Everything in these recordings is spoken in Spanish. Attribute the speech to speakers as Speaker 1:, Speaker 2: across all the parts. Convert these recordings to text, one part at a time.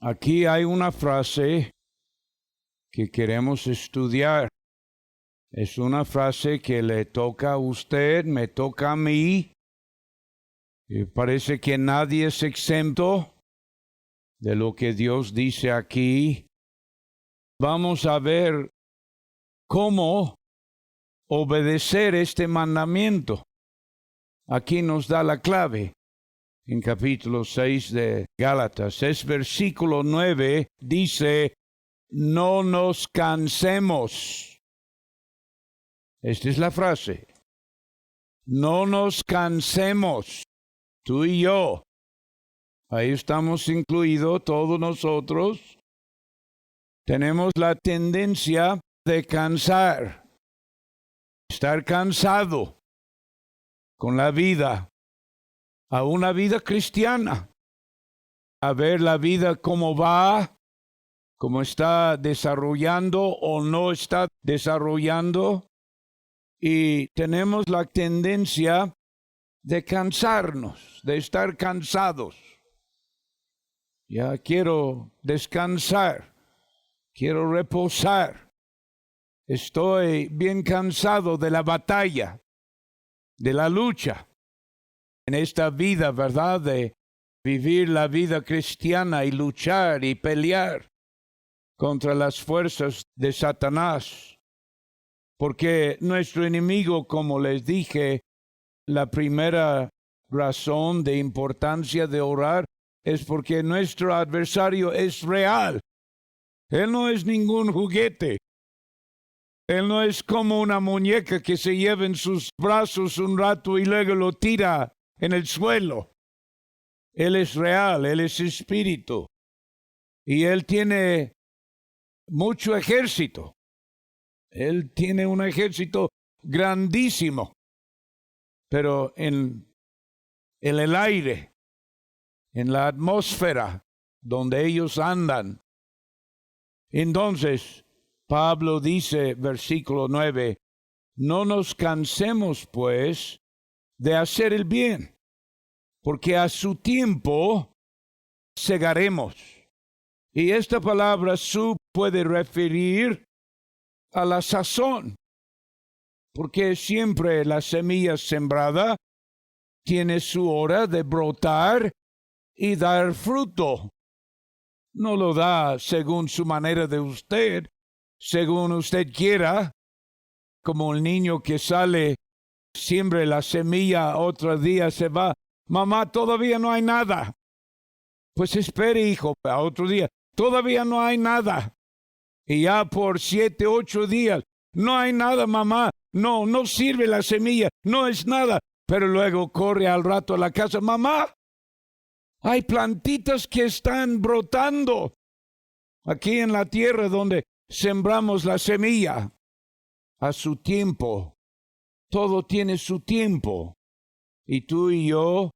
Speaker 1: Aquí hay una frase que queremos estudiar. Es una frase que le toca a usted, me toca a mí. Y parece que nadie es exento de lo que Dios dice aquí. Vamos a ver cómo obedecer este mandamiento. Aquí nos da la clave. En capítulo 6 de Gálatas, es versículo 9, dice, no nos cansemos. Esta es la frase. No nos cansemos, tú y yo. Ahí estamos incluidos todos nosotros. Tenemos la tendencia de cansar, estar cansado con la vida. A una vida cristiana, a ver la vida cómo va, cómo está desarrollando o no está desarrollando, y tenemos la tendencia de cansarnos, de estar cansados. Ya quiero descansar, quiero reposar, estoy bien cansado de la batalla, de la lucha. En esta vida, ¿verdad? De vivir la vida cristiana y luchar y pelear contra las fuerzas de Satanás. Porque nuestro enemigo, como les dije, la primera razón de importancia de orar es porque nuestro adversario es real. Él no es ningún juguete. Él no es como una muñeca que se lleva en sus brazos un rato y luego lo tira en el suelo. Él es real, Él es espíritu. Y Él tiene mucho ejército. Él tiene un ejército grandísimo. Pero en el aire, en la atmósfera donde ellos andan. Entonces, Pablo dice, versículo 9, no nos cansemos pues de hacer el bien, porque a su tiempo segaremos. Y esta palabra su puede referir a la sazón, porque siempre la semilla sembrada tiene su hora de brotar y dar fruto. No lo da según su manera de usted, según usted quiera, como el niño que sale, siembre la semilla, otro día se va. Mamá, todavía no hay nada. Pues espere, hijo, a otro día. Todavía no hay nada. Y ya por 7, 8 días, no hay nada, mamá. No sirve la semilla, no es nada. Pero luego corre al rato a la casa. Mamá, hay plantitas que están brotando aquí en la tierra donde sembramos la semilla. A su tiempo. Todo tiene su tiempo. Y tú y yo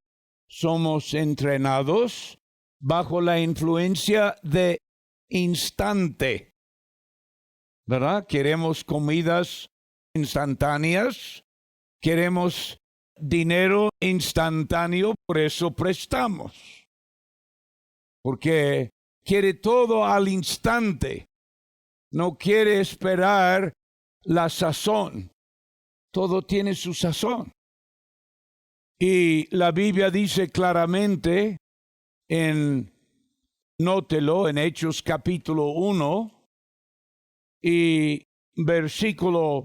Speaker 1: somos entrenados bajo la influencia de instante. ¿Verdad? Queremos comidas instantáneas. Queremos dinero instantáneo. Por eso prestamos. Porque quiere todo al instante. No quiere esperar la sazón. Todo tiene su sazón. Y la Biblia dice claramente nótelo en Hechos capítulo 1 y versículo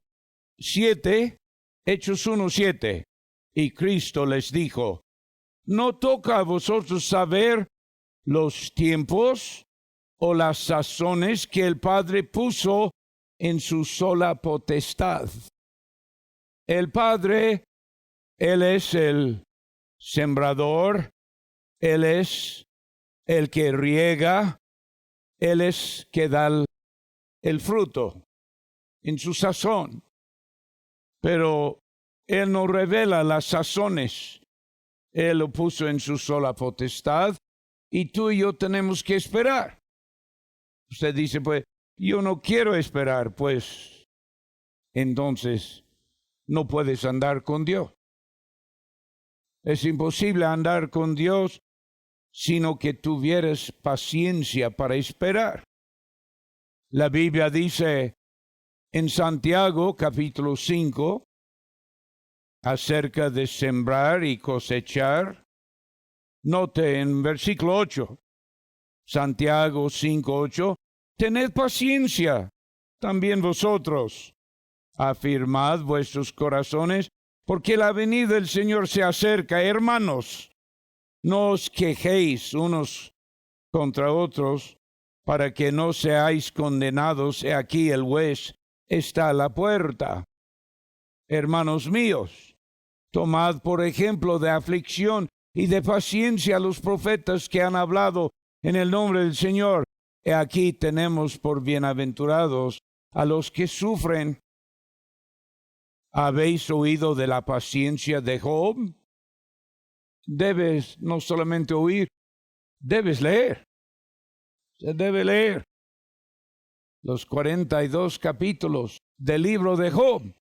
Speaker 1: 7, Hechos 1:7. Y Cristo les dijo, no toca a vosotros saber los tiempos o las sazones que el Padre puso en su sola potestad. El Padre, Él es el sembrador, Él es el que riega, Él es que da el fruto en su sazón. Pero Él no revela las sazones, Él lo puso en su sola potestad y tú y yo tenemos que esperar. Usted dice, pues, yo no quiero esperar, pues, entonces no puedes andar con Dios. Es imposible andar con Dios sino que tuvieras paciencia para esperar. La Biblia dice en Santiago capítulo 5 acerca de sembrar y cosechar. Note en versículo 8, Santiago 5:8, tened paciencia también vosotros, afirmad vuestros corazones, porque la venida del Señor se acerca. Hermanos, no os quejéis unos contra otros, para que no seáis condenados. He aquí el juez está a la puerta. Hermanos míos, tomad por ejemplo de aflicción y de paciencia a los profetas que han hablado en el nombre del Señor. He aquí tenemos por bienaventurados a los que sufren. ¿Habéis oído de la paciencia de Job? Debes no solamente oír, debes leer. Se debe leer los 42 capítulos del libro de Job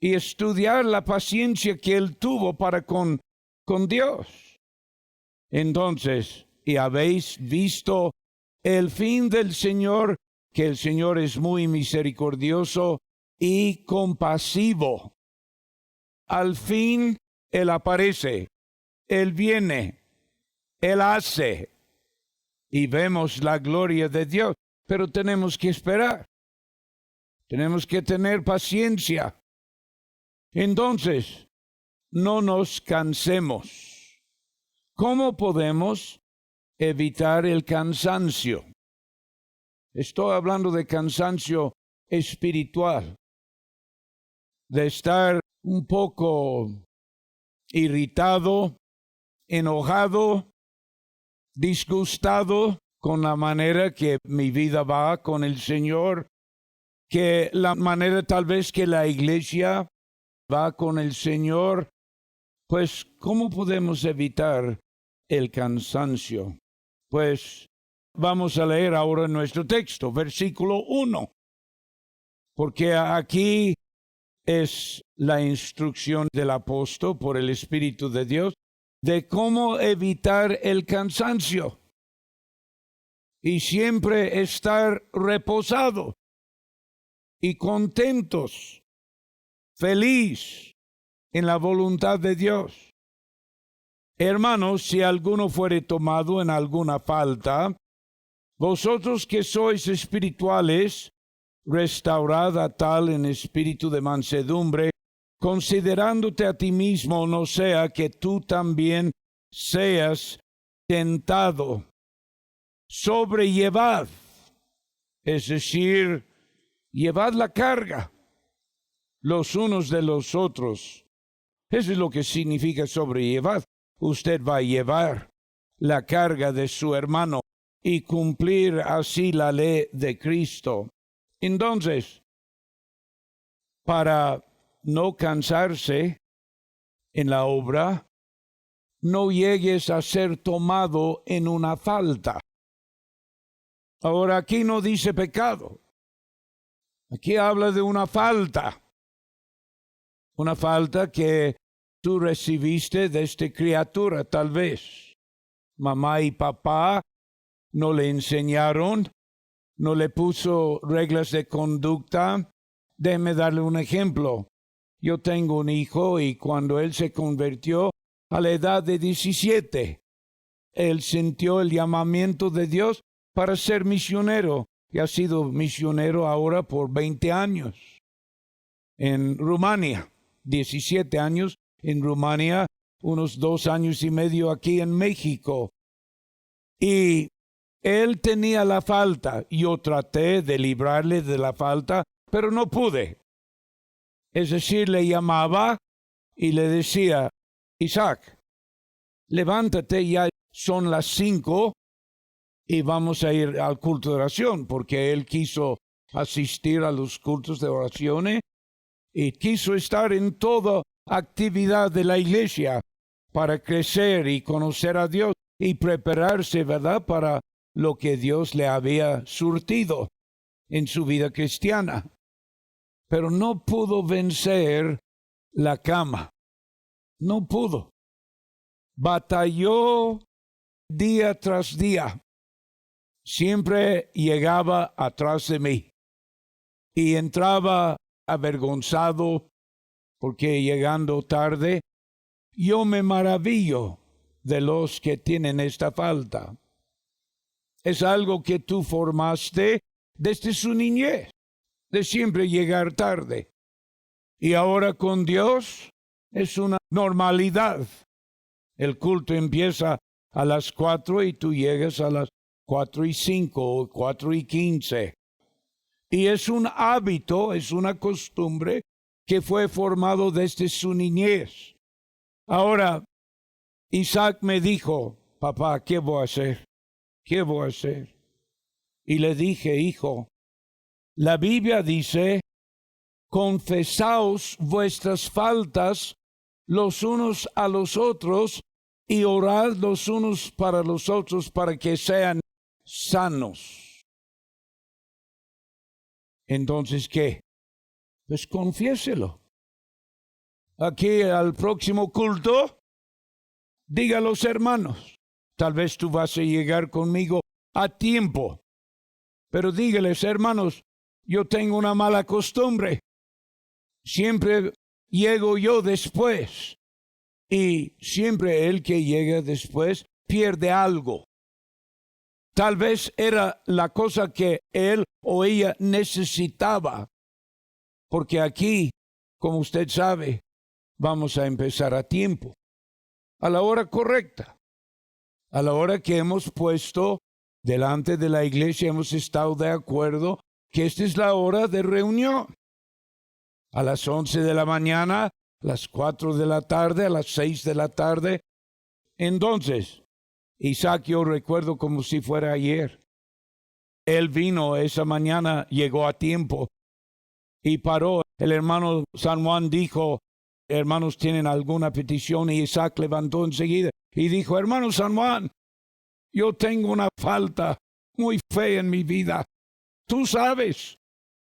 Speaker 1: y estudiar la paciencia que él tuvo para con Dios. Entonces, ¿y habéis visto el fin del Señor? Que el Señor es muy misericordioso y compasivo. Al fin, Él aparece, Él viene, Él hace, y vemos la gloria de Dios, pero tenemos que esperar. Tenemos que tener paciencia. Entonces, no nos cansemos. ¿Cómo podemos evitar el cansancio? Estoy hablando de cansancio espiritual, de estar un poco irritado, enojado, disgustado con la manera que mi vida va con el Señor, que la manera tal vez que la iglesia va con el Señor. Pues, ¿cómo podemos evitar el cansancio? Pues, vamos a leer ahora nuestro texto, versículo 1, porque aquí es la instrucción del apóstol por el Espíritu de Dios de cómo evitar el cansancio y siempre estar reposado y contentos, feliz en la voluntad de Dios. Hermanos, si alguno fuere tomado en alguna falta, vosotros que sois espirituales, restaurad a tal en espíritu de mansedumbre, considerándote a ti mismo, no sea que tú también seas tentado. Sobrellevad, es decir, llevad la carga los unos de los otros. Eso es lo que significa sobrellevar. Usted va a llevar la carga de su hermano y cumplir así la ley de Cristo. Entonces, para no cansarse en la obra, no llegues a ser tomado en una falta. Ahora, aquí no dice pecado. Aquí habla de una falta. Una falta que tú recibiste desde criatura, tal vez. Mamá y papá no le enseñaron, no le puso reglas de conducta. Déjeme darle un ejemplo. Yo tengo un hijo y cuando él se convirtió a la edad de 17, él sintió el llamamiento de Dios para ser misionero y ha sido misionero ahora por 20 años en Rumania, 17 años en Rumania, unos 2 años y medio aquí en México. Y él tenía la falta. Yo traté de librarle de la falta, pero no pude. Es decir, le llamaba y le decía, Isaac, levántate, ya son las 5 y vamos a ir al culto de oración, porque él quiso asistir a los cultos de oración y quiso estar en toda actividad de la iglesia para crecer y conocer a Dios y prepararse, ¿verdad?, para lo que Dios le había surtido en su vida cristiana. Pero no pudo vencer la cama. No pudo. Batalló día tras día, siempre llegaba atrás de mí y entraba avergonzado porque llegando tarde, yo me maravillo de los que tienen esta falta. Es algo que tú formaste desde su niñez, de siempre llegar tarde. Y ahora con Dios es una normalidad. El culto empieza a las 4 y tú llegas a las 4:05 o 4:15. Y es un hábito, es una costumbre que fue formado desde su niñez. Ahora, Isaac me dijo, papá, ¿qué voy a hacer? ¿Qué voy a hacer? Y le dije, hijo, la Biblia dice, confesaos vuestras faltas los unos a los otros y orad los unos para los otros para que sean sanos. Entonces, ¿qué? Pues confiéselo. Aquí al próximo culto, diga a los hermanos, tal vez tú vas a llegar conmigo a tiempo, pero dígales, hermanos, yo tengo una mala costumbre. Siempre llego yo después y siempre el que llega después pierde algo. Tal vez era la cosa que él o ella necesitaba, porque aquí, como usted sabe, vamos a empezar a tiempo, a la hora correcta, a la hora que hemos puesto delante de la iglesia, hemos estado de acuerdo que esta es la hora de reunión. A las 11 de la mañana, a las 4 de la tarde, a las 6 de la tarde. Entonces, Isaac, yo recuerdo como si fuera ayer. Él vino esa mañana, llegó a tiempo y paró. El hermano San Juan dijo, hermanos, ¿tienen alguna petición? Y Isaac levantó enseguida y dijo, hermano San Juan, yo tengo una falta muy fea en mi vida. Tú sabes,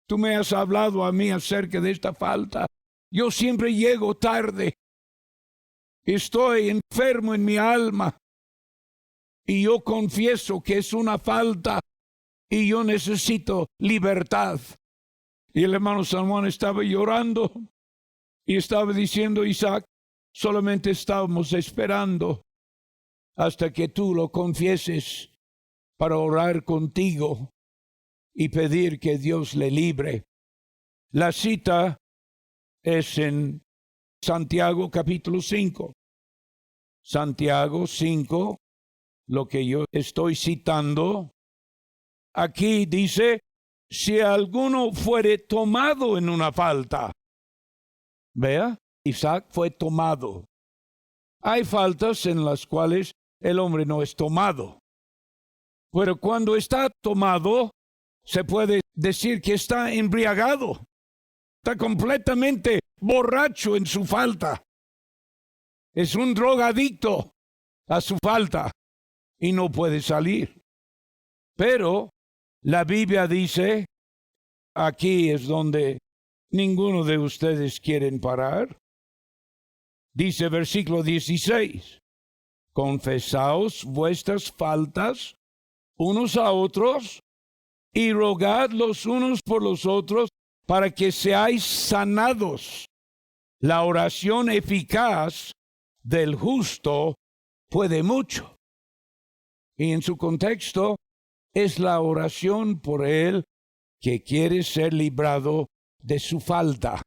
Speaker 1: tú me has hablado a mí acerca de esta falta. Yo siempre llego tarde. Estoy enfermo en mi alma. Y yo confieso que es una falta y yo necesito libertad. Y el hermano San Juan estaba llorando y estaba diciendo, Isaac, solamente estábamos esperando hasta que tú lo confieses para orar contigo y pedir que Dios le libre. La cita es en Santiago capítulo 5. Santiago 5, lo que yo estoy citando. Aquí dice, si alguno fuere tomado en una falta. Vea, Isaac fue tomado. Hay faltas en las cuales el hombre no es tomado. Pero cuando está tomado, se puede decir que está embriagado. Está completamente borracho en su falta. Es un drogadicto a su falta y no puede salir. Pero la Biblia dice, aquí es donde ninguno de ustedes quieren parar. Dice versículo 16, confesaos vuestras faltas unos a otros y rogad los unos por los otros para que seáis sanados. La oración eficaz del justo puede mucho. Y en su contexto es la oración por él que quiere ser librado de su falta.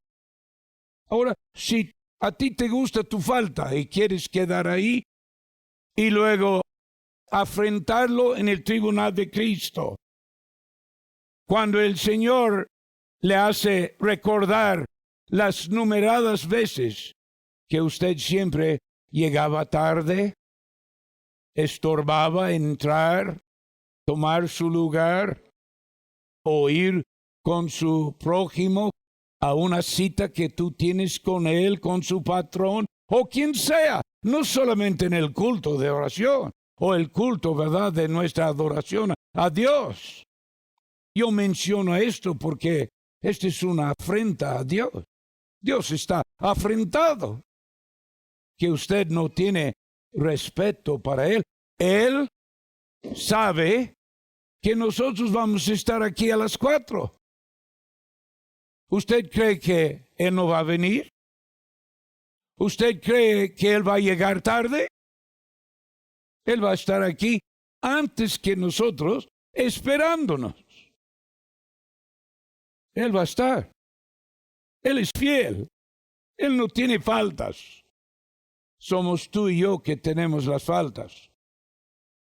Speaker 1: Ahora, si a ti te gusta tu falta y quieres quedar ahí y luego afrentarlo en el tribunal de Cristo, cuando el Señor le hace recordar las numeradas veces que usted siempre llegaba tarde, estorbaba entrar, tomar su lugar o ir con su prójimo a una cita que tú tienes con él, con su patrón o quien sea, no solamente en el culto de oración o el culto, ¿verdad?, de nuestra adoración a Dios. Yo menciono esto porque esta es una afrenta a Dios. Dios está afrentado que usted no tiene respeto para Él. Él sabe que nosotros vamos a estar aquí a las 4. ¿Usted cree que Él no va a venir? ¿Usted cree que Él va a llegar tarde? Él va a estar aquí antes que nosotros, esperándonos. Él va a estar. Él es fiel. Él no tiene faltas. Somos tú y yo que tenemos las faltas.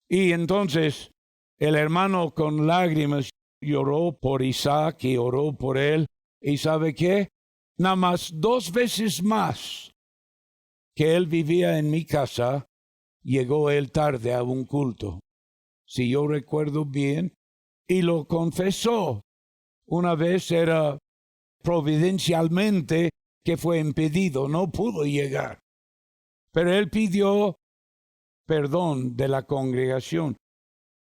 Speaker 1: Y entonces el hermano con lágrimas lloró por Isaac y oró por él. ¿Y sabe qué? Nada más 2 veces más que él vivía en mi casa, llegó él tarde a un culto. Si yo recuerdo bien, y lo confesó. Una vez era providencialmente que fue impedido, no pudo llegar. Pero él pidió perdón de la congregación.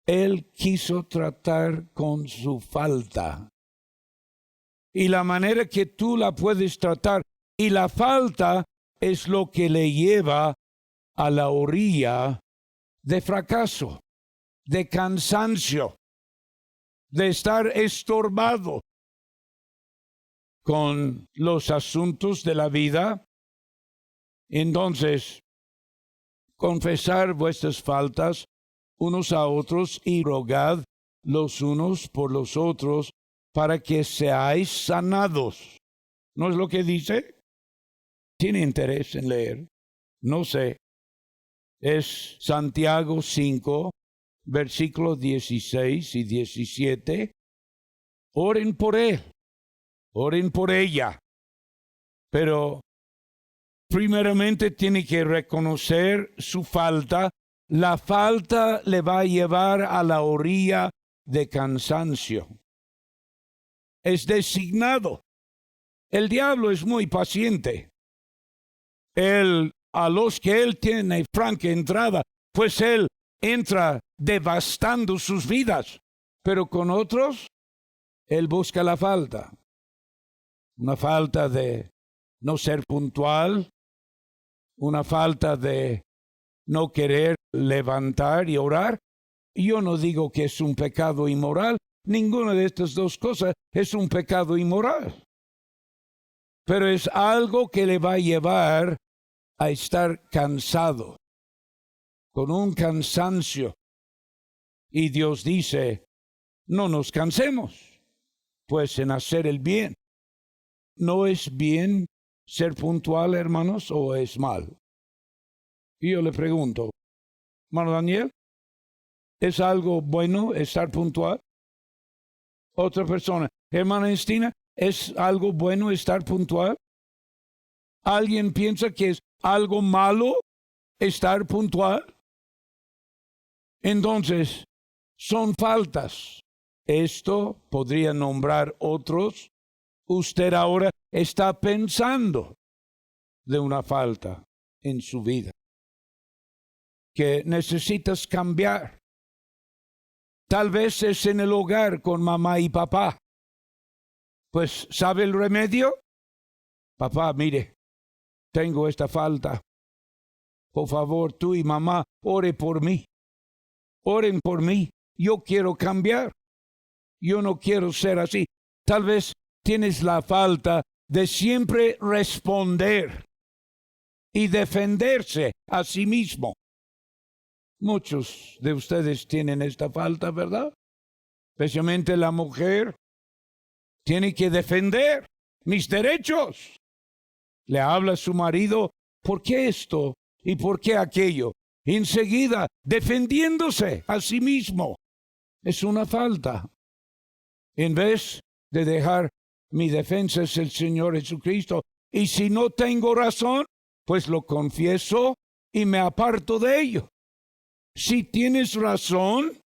Speaker 1: Él quiso tratar con su falta. Y la manera que tú la puedes tratar, y la falta es lo que le lleva a la orilla de fracaso, de cansancio, de estar estorbado con los asuntos de la vida. Entonces, confesar vuestras faltas unos a otros y rogad los unos por los otros para que seáis sanados. ¿No es lo que dice? ¿Tiene interés en leer? No sé. Es Santiago 5, versículos 16 y 17. Oren por él. Oren por ella. Pero primeramente tiene que reconocer su falta. La falta le va a llevar a la orilla de cansancio. Es designado. El diablo es muy paciente. A los que él tiene franca entrada, pues él entra devastando sus vidas. Pero con otros, él busca la falta. Una falta de no ser puntual, una falta de no querer levantar y orar. Yo no digo que es un pecado inmoral. Ninguna de estas dos cosas es un pecado inmoral. Pero es algo que le va a llevar a estar cansado, con un cansancio. Y Dios dice, no nos cansemos, pues en hacer el bien. ¿No es bien ser puntual, hermanos, o es mal? Y yo le pregunto, hermano Daniel, ¿es algo bueno estar puntual? Otra persona, hermana Estina, ¿es algo bueno estar puntual? ¿Alguien piensa que es algo malo estar puntual? Entonces, son faltas. Esto podría nombrar otros. Usted ahora está pensando de una falta en su vida que necesitas cambiar. Tal vez es en el hogar con mamá y papá. Pues, ¿sabe el remedio? Papá, mire, tengo esta falta. Por favor, tú y mamá, ore por mí. Oren por mí. Yo quiero cambiar. Yo no quiero ser así. Tal vez tienes la falta de siempre responder y defenderse a sí mismo. Muchos de ustedes tienen esta falta, ¿verdad? Especialmente la mujer tiene que defender mis derechos. Le habla a su marido, ¿por qué esto y por qué aquello? Enseguida, defendiéndose a sí mismo. Es una falta. En vez de dejar mi defensa es el Señor Jesucristo. Y si no tengo razón, pues lo confieso y me aparto de ello. Si tienes razón,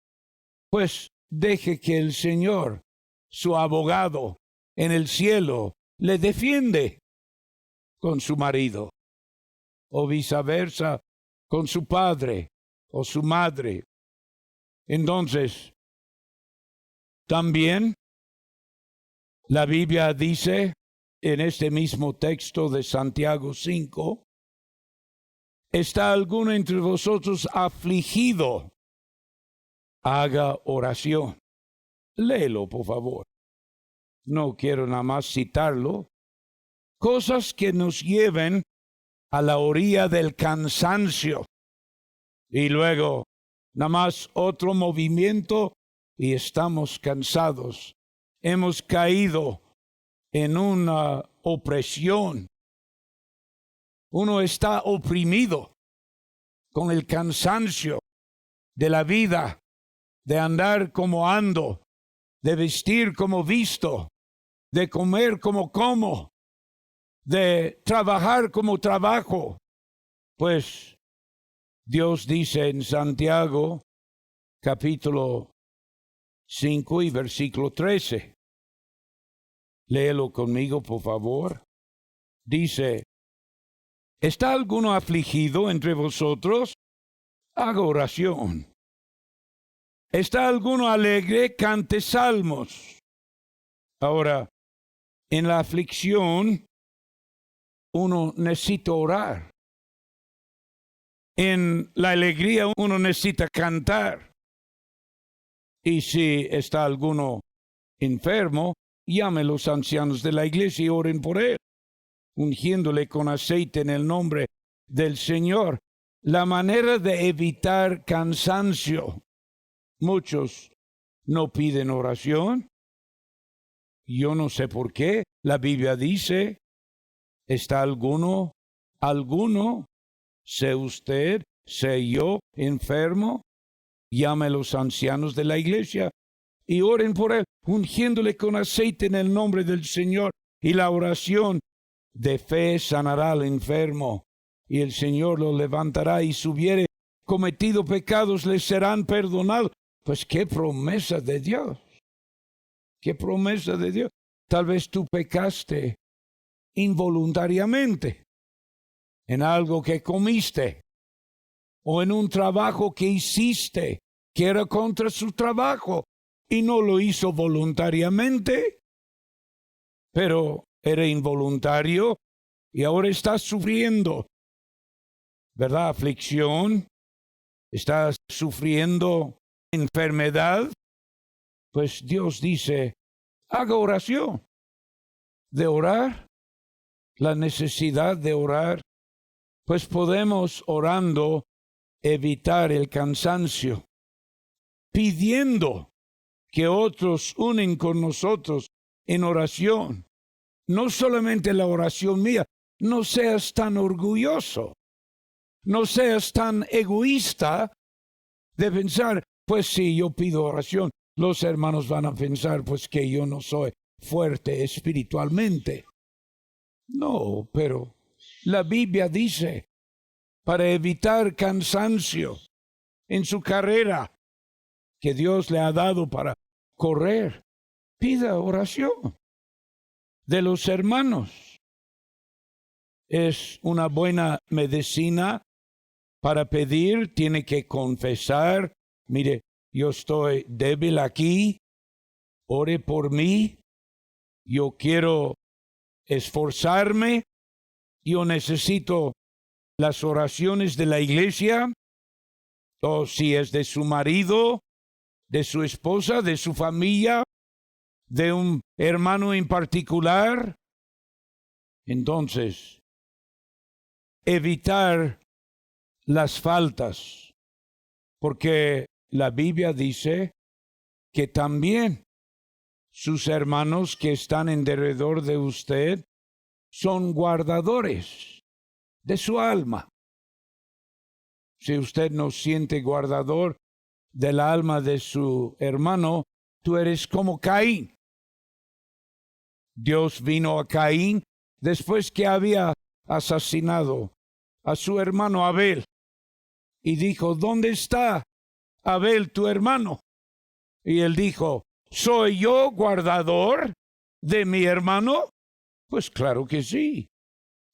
Speaker 1: pues deje que el Señor, su abogado en el cielo, le defiende con su marido, o viceversa, con su padre o su madre. Entonces, también la Biblia dice en este mismo texto de Santiago 5, ¿Está alguno entre vosotros afligido? Haga oración. Léelo, por favor. No quiero nada más citarlo. Cosas que nos lleven a la orilla del cansancio. Y luego, nada más otro movimiento y estamos cansados. Hemos caído en una opresión. Uno está oprimido con el cansancio de la vida, de andar como ando, de vestir como visto, de comer como como, de trabajar como trabajo. Pues Dios dice en Santiago, capítulo 5 y versículo 13. Léelo conmigo, por favor. Dice, ¿está alguno afligido entre vosotros? Haga oración. ¿Está alguno alegre? Cante salmos. Ahora, en la aflicción, uno necesita orar. En la alegría, uno necesita cantar. Y si está alguno enfermo, llame a los ancianos de la iglesia y oren por él, ungiéndole con aceite en el nombre del Señor. La manera de evitar cansancio. Muchos no piden oración. Yo no sé por qué. La Biblia dice, ¿está alguno, sé usted, sé yo, enfermo? Llame a los ancianos de la iglesia y oren por él, ungiéndole con aceite en el nombre del Señor. Y la oración de fe sanará al enfermo, y el Señor lo levantará, y si hubiere cometido pecados, les serán perdonados. Pues qué promesa de Dios. Qué promesa de Dios. Tal vez tú pecaste involuntariamente en algo que comiste o en un trabajo que hiciste que era contra su trabajo y no lo hizo voluntariamente, pero era involuntario y ahora estás sufriendo, ¿verdad? Aflicción, estás sufriendo enfermedad. Pues Dios dice, haga oración. De orar, la necesidad de orar, pues podemos orando evitar el cansancio, pidiendo que otros unen con nosotros en oración. No solamente la oración mía, no seas tan orgulloso, no seas tan egoísta de pensar, pues si yo pido oración, los hermanos van a pensar pues que yo no soy fuerte espiritualmente. No, pero la Biblia dice, para evitar cansancio en su carrera que Dios le ha dado para correr, pida oración de los hermanos. Es una buena medicina para pedir. Tiene que confesar, mire, yo estoy débil aquí, ore por mí, yo quiero esforzarme, yo necesito las oraciones de la iglesia, o si es de su marido, de su esposa, de su familia, de un hermano en particular. Entonces, evitar las faltas, porque la Biblia dice que también sus hermanos que están en derredor de usted son guardadores de su alma. Si usted no siente guardador del alma de su hermano, tú eres como Caín. Dios vino a Caín después que había asesinado a su hermano Abel y dijo, ¿dónde está Abel tu hermano? Y él dijo, ¿soy yo guardador de mi hermano? Pues claro que sí.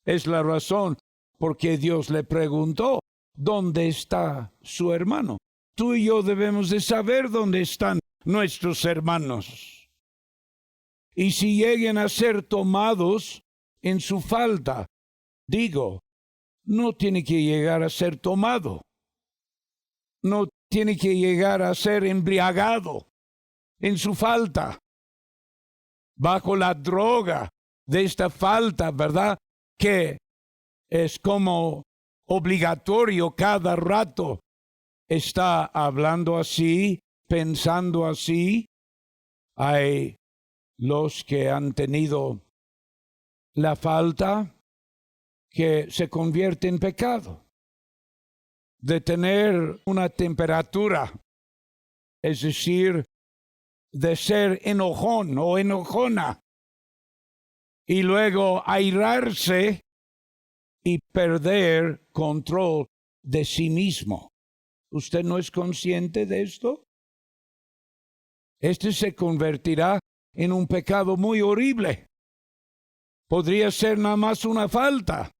Speaker 1: Es la razón por qué Dios le preguntó, ¿dónde está su hermano? Tú y yo debemos de saber dónde están nuestros hermanos. Y si lleguen a ser tomados en su falta, digo, no tiene que llegar a ser tomado. No tiene que llegar a ser embriagado en su falta, bajo la droga de esta falta, ¿verdad? Que es como obligatorio cada rato. Está hablando así, pensando así. Hay los que han tenido la falta que se convierte en pecado. De tener una temperatura, es decir, de ser enojón o enojona, y luego airarse y perder control de sí mismo. ¿Usted no es consciente de esto? Este se convertirá en un pecado muy horrible. Podría ser nada más una falta.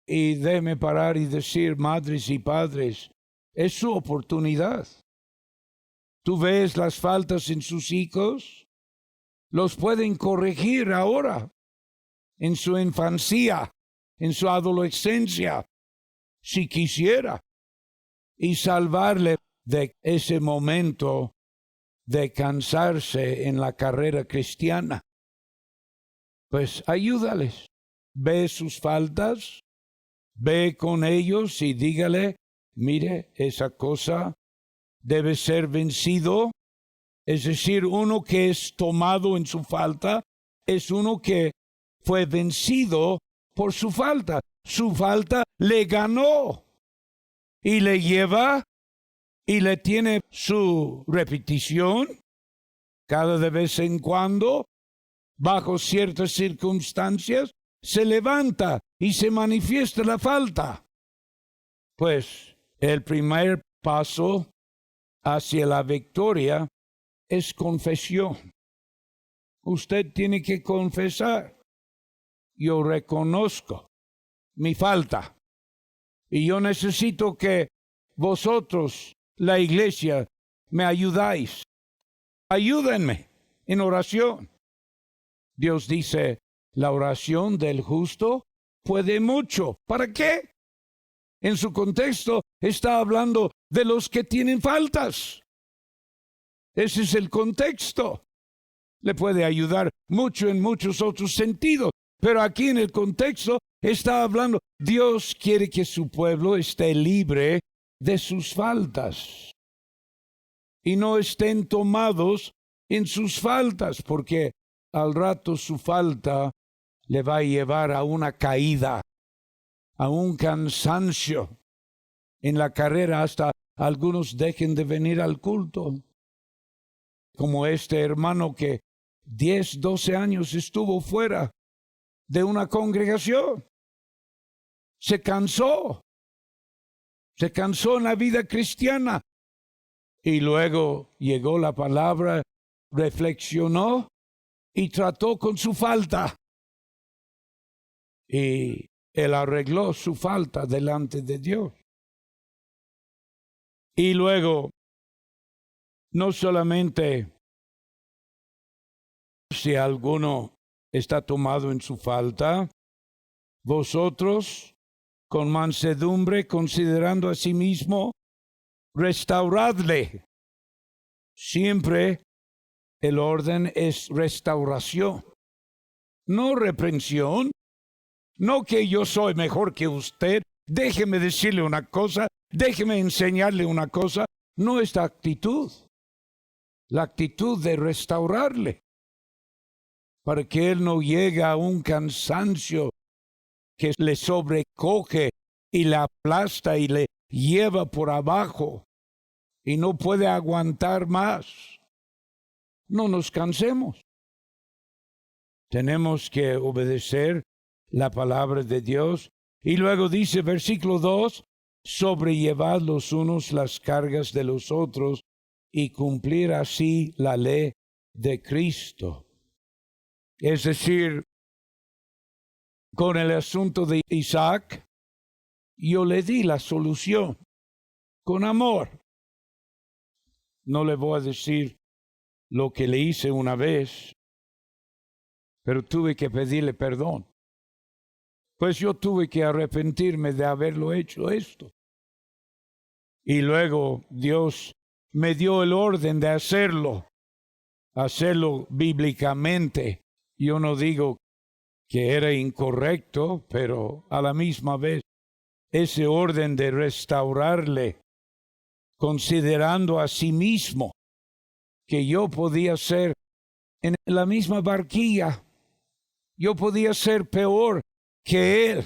Speaker 1: Y déjeme parar y decir, madres y padres, es su oportunidad. ¿Tú ves las faltas en sus hijos? Los pueden corregir ahora, en su infancia, en su adolescencia, si quisiera, y salvarle de ese momento de cansarse en la carrera cristiana. Pues ayúdales, ve sus faltas, ve con ellos y dígale, mire, esa cosa debe ser vencido. Es decir, uno que es tomado en su falta es uno que fue vencido por su falta. Su falta le ganó y le lleva y le tiene su repetición cada de vez en cuando, bajo ciertas circunstancias, se levanta y se manifiesta la falta. Pues el primer paso hacia la victoria es confesión. Usted tiene que confesar. Yo reconozco mi falta y yo necesito que vosotros, la iglesia, me ayudáis. Ayúdenme en oración. Dios dice, la oración del justo puede mucho. ¿Para qué? En su contexto está hablando de los que tienen faltas. Ese es el contexto. Le puede ayudar mucho en muchos otros sentidos, pero aquí en el contexto está hablando, Dios quiere que su pueblo esté libre de sus faltas y no estén tomados en sus faltas, porque al rato su falta le va a llevar a una caída, a un cansancio en la carrera, hasta algunos dejen de venir al culto. Como este hermano que 10, 12 años estuvo fuera de una congregación. Se cansó en la vida cristiana. Y luego llegó la palabra, reflexionó y trató con su falta. Y él arregló su falta delante de Dios. Y luego, no solamente si alguno está tomado en su falta, vosotros, con mansedumbre, considerando a sí mismo, restauradle. Siempre el orden es restauración, no reprensión, no que yo soy mejor que usted, déjeme decirle una cosa, déjeme enseñarle una cosa, no esta actitud, la actitud de restaurarle, para que él no llegue a un cansancio que le sobrecoge y le aplasta y le lleva por abajo y no puede aguantar más. No nos cansemos. Tenemos que obedecer la palabra de Dios. Y luego dice versículo 2, sobrellevad los unos las cargas de los otros y cumplir así la ley de Cristo. Es decir, con el asunto de Isaac, yo le di la solución con amor. No le voy a decir lo que le hice una vez, pero tuve que pedirle perdón. Pues yo tuve que arrepentirme de haberlo hecho esto. Y luego Dios me dio el orden de hacerlo bíblicamente. Yo no digo que era incorrecto, pero a la misma vez ese orden de restaurarle, considerando a sí mismo que yo podía ser en la misma barquilla, yo podía ser peor que él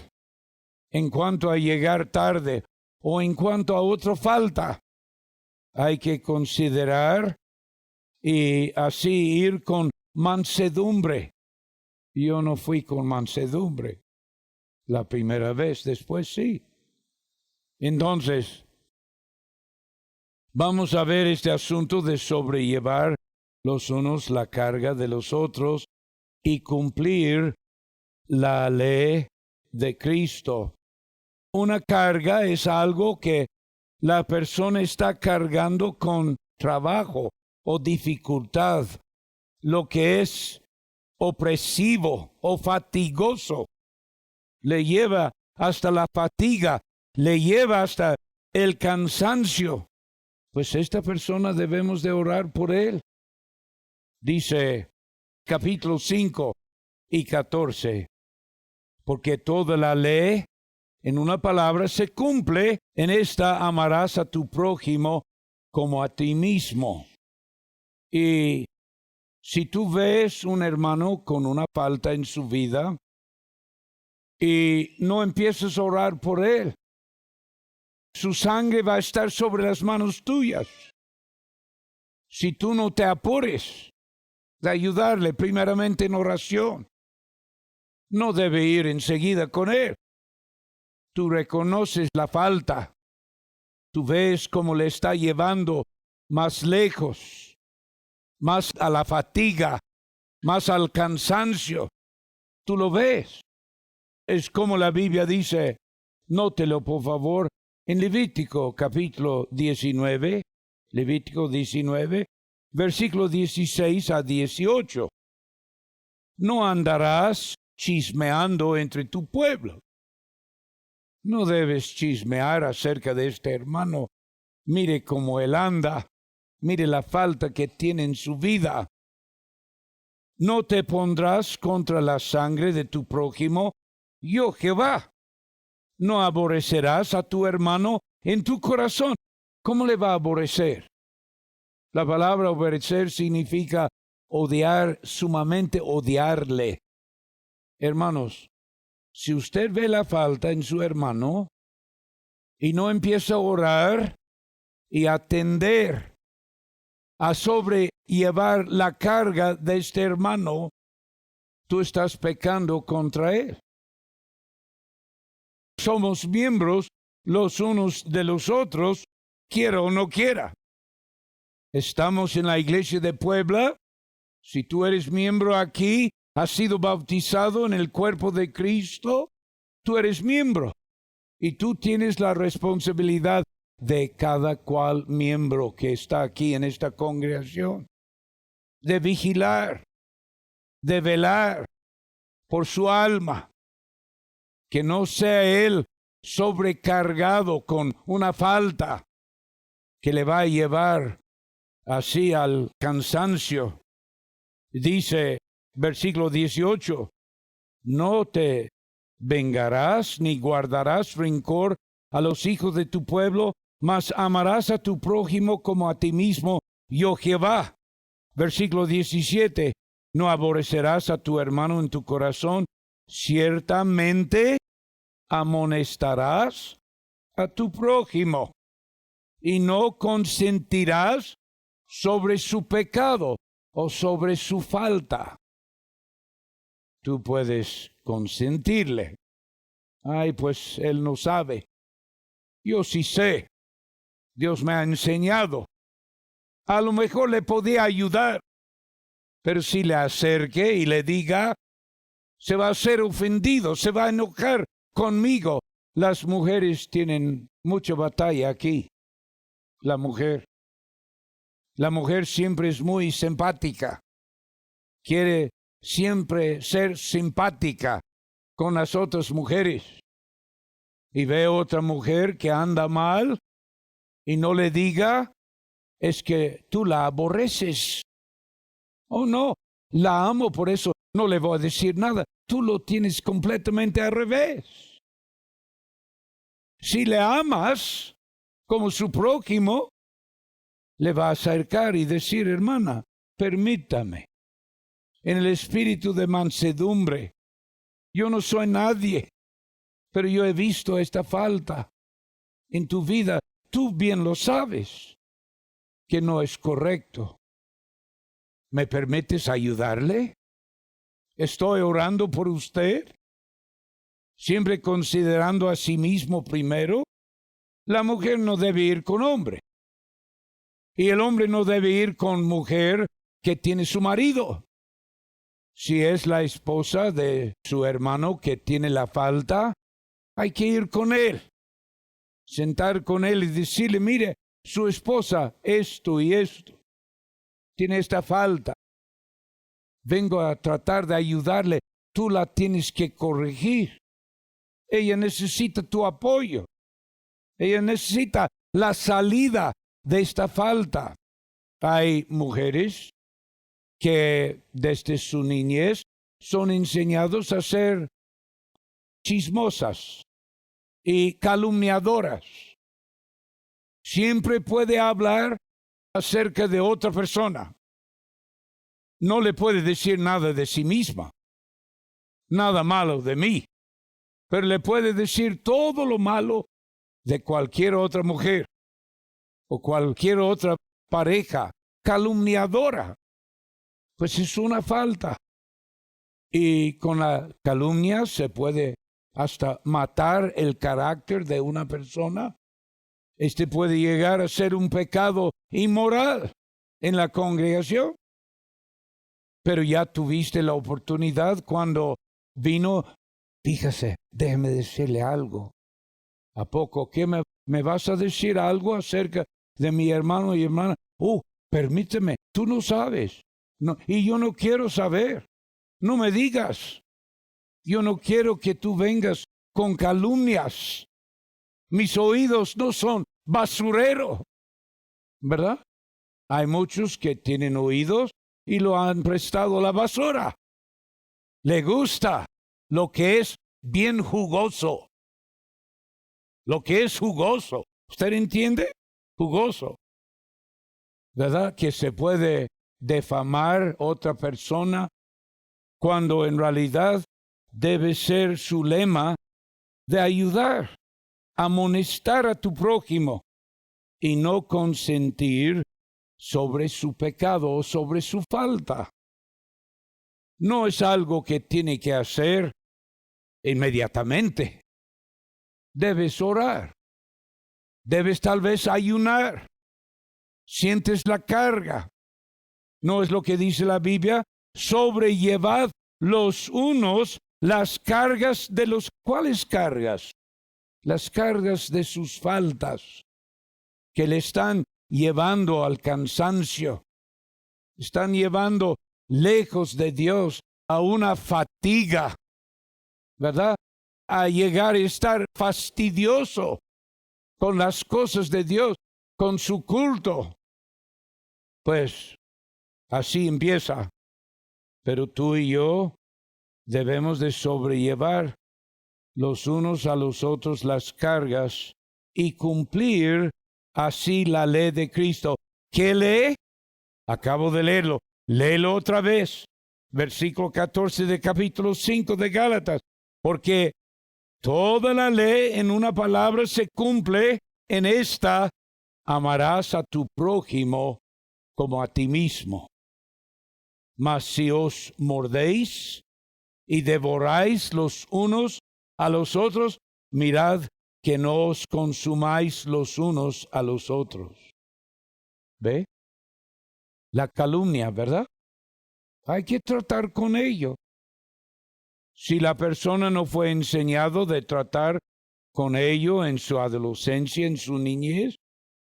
Speaker 1: en cuanto a llegar tarde o en cuanto a otra falta. Hay que considerar y así ir con mansedumbre. Yo no fui con mansedumbre la primera vez, después sí. Entonces, vamos a ver este asunto de sobrellevar los unos la carga de los otros y cumplir la ley de Cristo. Una carga es algo que la persona está cargando con trabajo o dificultad, lo que es opresivo o fatigoso. Le lleva hasta la fatiga, le lleva hasta el cansancio. Pues esta persona debemos de orar por él. Dice capítulo 5 y 14, porque toda la ley, en una palabra, se cumple en esta: amarás a tu prójimo como a ti mismo. Y si tú ves un hermano con una falta en su vida y no empiezas a orar por él, su sangre va a estar sobre las manos tuyas. Si tú no te apures de ayudarle primeramente en oración, no debe ir enseguida con él. Tú reconoces la falta. Tú ves cómo le está llevando más lejos, más a la fatiga, más al cansancio. Tú lo ves. Es como la Biblia dice, nótelo por favor, en Levítico capítulo 19, Levítico 19, versículo 16 a 18. No andarás chismeando entre tu pueblo. No debes chismear acerca de este hermano. Mire cómo él anda. Mire la falta que tiene en su vida. No te pondrás contra la sangre de tu prójimo, yo Jehová. No aborrecerás a tu hermano en tu corazón. ¿Cómo le va a aborrecer? La palabra aborrecer significa odiar, sumamente odiarle. Hermanos, si usted ve la falta en su hermano y no empieza a orar y atender a sobrellevar la carga de este hermano, tú estás pecando contra él. Somos miembros los unos de los otros, quiera o no quiera. Estamos en la iglesia de Puebla. Si tú eres miembro aquí, has sido bautizado en el cuerpo de Cristo, tú eres miembro. Y tú tienes la responsabilidad de cada cual miembro que está aquí en esta congregación, de vigilar, de velar por su alma, que no sea él sobrecargado con una falta que le va a llevar así al cansancio. Dice versículo 18, no te vengarás ni guardarás rencor a los hijos de tu pueblo, mas amarás a tu prójimo como a ti mismo, yo Jehová. Versículo 17, no aborrecerás a tu hermano en tu corazón, ciertamente amonestarás a tu prójimo y no consentirás sobre su pecado o sobre su falta. Tú puedes consentirle. Ay, pues él no sabe. Yo sí sé. Dios me ha enseñado. A lo mejor le podía ayudar, pero si le acerque y le diga, se va a ser ofendido, se va a enojar conmigo. Las mujeres tienen mucha batalla aquí. La mujer siempre es muy simpática. Quiere siempre ser simpática. con las otras mujeres y ve otra mujer que anda mal y no le diga, es que tú la aborreces. Oh, no, la amo, por eso no le voy a decir nada. Tú lo tienes completamente al revés. Si le amas como su prójimo, le va a acercar y decir, hermana, permítame, en el espíritu de mansedumbre, yo no soy nadie, pero yo he visto esta falta en tu vida. Tú bien lo sabes que no es correcto. ¿Me permites ayudarle? Estoy orando por usted, siempre considerando a sí mismo primero. La mujer no debe ir con hombre. Y el hombre no debe ir con mujer que tiene su marido. Si es la esposa de su hermano que tiene la falta, hay que ir con él. Sentar con él y decirle, mire, su esposa, esto y esto, tiene esta falta. Vengo a tratar de ayudarle. Tú la tienes que corregir. Ella necesita tu apoyo. Ella necesita la salida de esta falta. Hay mujeres que desde su niñez son enseñados a ser chismosas y calumniadoras. Siempre puede hablar acerca de otra persona. No le puede decir nada de sí misma, nada malo de mí, pero le puede decir todo lo malo de cualquier otra mujer o cualquier otra pareja calumniadora. Pues es una falta. Y con la calumnia se puede hasta matar el carácter de una persona. Este puede llegar a ser un pecado inmoral en la congregación. Pero ya tuviste la oportunidad cuando vino. Fíjese, déjeme decirle algo. ¿A poco qué me vas a decir algo acerca de mi hermano y hermana? Permíteme, tú no sabes. No, y yo no quiero saber. No me digas. Yo no quiero que tú vengas con calumnias. Mis oídos no son basurero, ¿verdad? Hay muchos que tienen oídos y lo han prestado a la basura. Le gusta lo que es bien jugoso. Lo que es jugoso. ¿Usted entiende? Jugoso. ¿Verdad? Que se puede defamar otra persona cuando en realidad debe ser su lema de ayudar, amonestar a tu prójimo y no consentir sobre su pecado o sobre su falta. No es algo que tiene que hacer inmediatamente. Debes orar. Debes tal vez ayunar. Sientes la carga. ¿No es lo que dice la Biblia? Sobrellevad los unos las cargas de los... ¿Cuáles cargas? Las cargas de sus faltas que le están llevando al cansancio. Están llevando lejos de Dios a una fatiga, ¿verdad? A llegar a estar fastidioso con las cosas de Dios, con su culto. Pues así empieza. Pero tú y yo debemos de sobrellevar los unos a los otros las cargas y cumplir así la ley de Cristo. ¿Qué ley? Acabo de leerlo. Léelo otra vez. Versículo 14 de capítulo 5 de Gálatas. Porque toda la ley en una palabra se cumple en esta: amarás a tu prójimo como a ti mismo. Mas si os mordéis y devoráis los unos a los otros, mirad que no os consumáis los unos a los otros. ¿Ve? La calumnia, ¿verdad? Hay que tratar con ello. Si la persona no fue enseñado de tratar con ello en su adolescencia, en su niñez,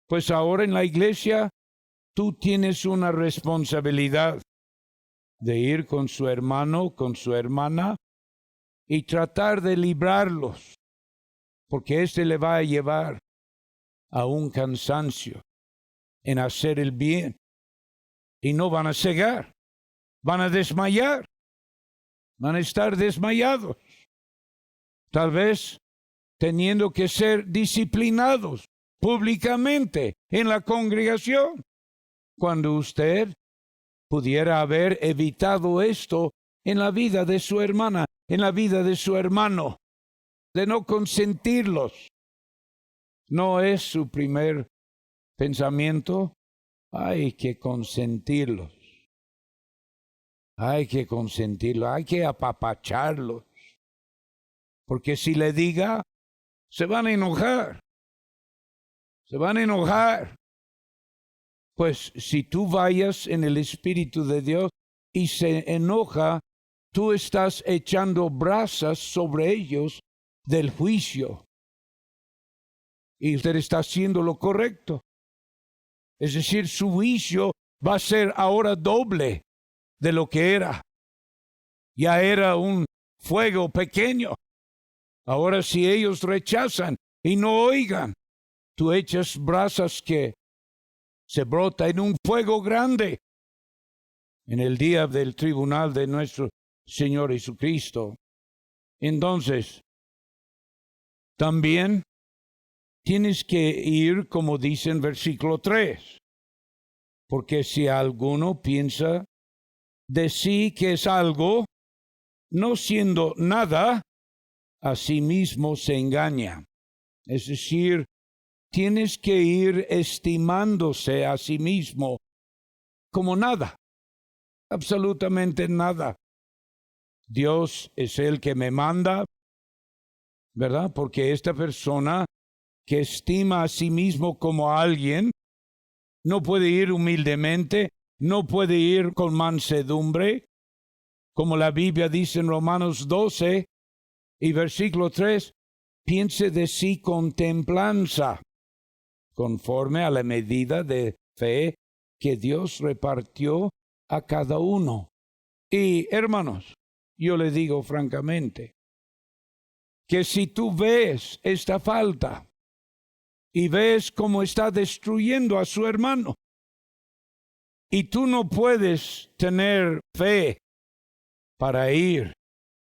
Speaker 1: pues ahora en la iglesia tú tienes una responsabilidad de ir con su hermano, con su hermana, y tratar de librarlos, porque este le va a llevar a un cansancio en hacer el bien y no van a cegar, van a desmayar, van a estar desmayados, tal vez teniendo que ser disciplinados públicamente en la congregación, cuando usted pudiera haber evitado esto en la vida de su hermana, en la vida de su hermano, de no consentirlos. No es su primer pensamiento, hay que consentirlos, hay que consentirlos, hay que apapacharlos, porque si le diga, se van a enojar, se van a enojar. Pues si tú vayas en el Espíritu de Dios y se enoja, tú estás echando brasas sobre ellos del juicio. Y usted está haciendo lo correcto. Es decir, su juicio va a ser ahora doble de lo que era. Ya era un fuego pequeño. Ahora si ellos rechazan y no oigan, tú echas brasas que se brota en un fuego grande en el día del tribunal de nuestro Señor Jesucristo. Entonces, también tienes que ir, como dice en versículo 3, porque si alguno piensa de sí que es algo, no siendo nada, a sí mismo se engaña. Es decir, tienes que ir estimándose a sí mismo como nada, absolutamente nada. Dios es el que me manda, ¿verdad? Porque esta persona que estima a sí mismo como alguien, no puede ir humildemente, no puede ir con mansedumbre, como la Biblia dice en Romanos 12 y versículo 3, piense de sí con templanza, conforme a la medida de fe que Dios repartió a cada uno. Y hermanos, yo le digo francamente, que si tú ves esta falta y ves cómo está destruyendo a su hermano, y tú no puedes tener fe para ir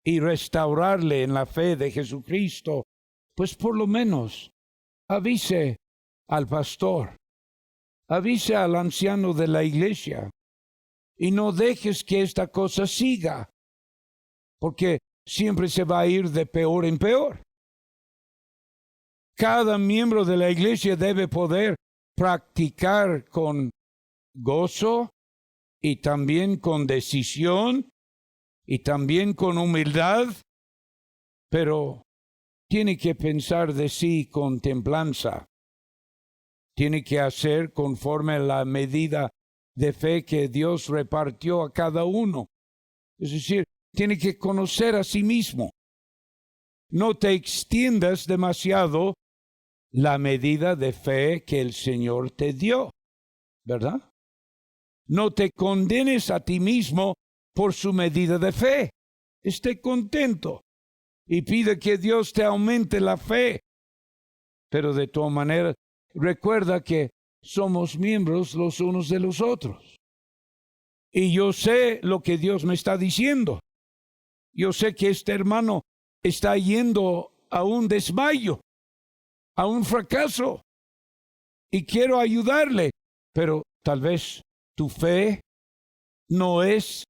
Speaker 1: y restaurarle en la fe de Jesucristo, pues por lo menos avise al pastor, avise al anciano de la iglesia y no dejes que esta cosa siga, porque siempre se va a ir de peor en peor. Cada miembro de la iglesia debe poder practicar con gozo y también con decisión y también con humildad, pero tiene que pensar de sí con templanza. Tiene que hacer conforme a la medida de fe que Dios repartió a cada uno. Es decir, tiene que conocer a sí mismo. No te extiendas demasiado la medida de fe que el Señor te dio, ¿verdad? No te condenes a ti mismo por su medida de fe. Esté contento y pide que Dios te aumente la fe. Pero de todas maneras, recuerda que somos miembros los unos de los otros. Y yo sé lo que Dios me está diciendo. Yo sé que este hermano está yendo a un desmayo, a un fracaso. Y quiero ayudarle, pero tal vez tu fe no es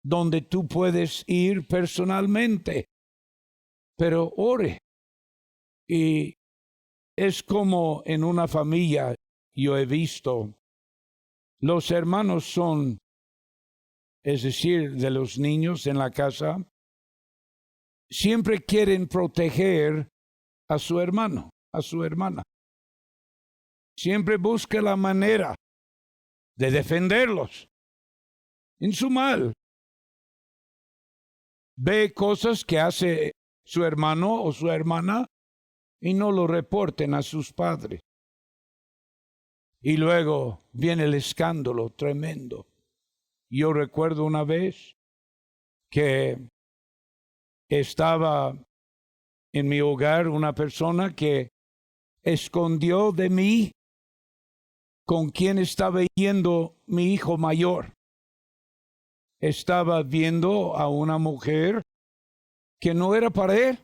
Speaker 1: donde tú puedes ir personalmente. Pero ore. Y es como en una familia, yo he visto, los hermanos son, es decir, de los niños en la casa, siempre quieren proteger a su hermano, a su hermana. Siempre busca la manera de defenderlos en su mal. Ve cosas que hace su hermano o su hermana y no lo reporten a sus padres. Y luego viene el escándalo tremendo. Yo recuerdo una vez que estaba en mi hogar una persona que escondió de mí con quién estaba yendo mi hijo mayor. Estaba viendo a una mujer que no era para él.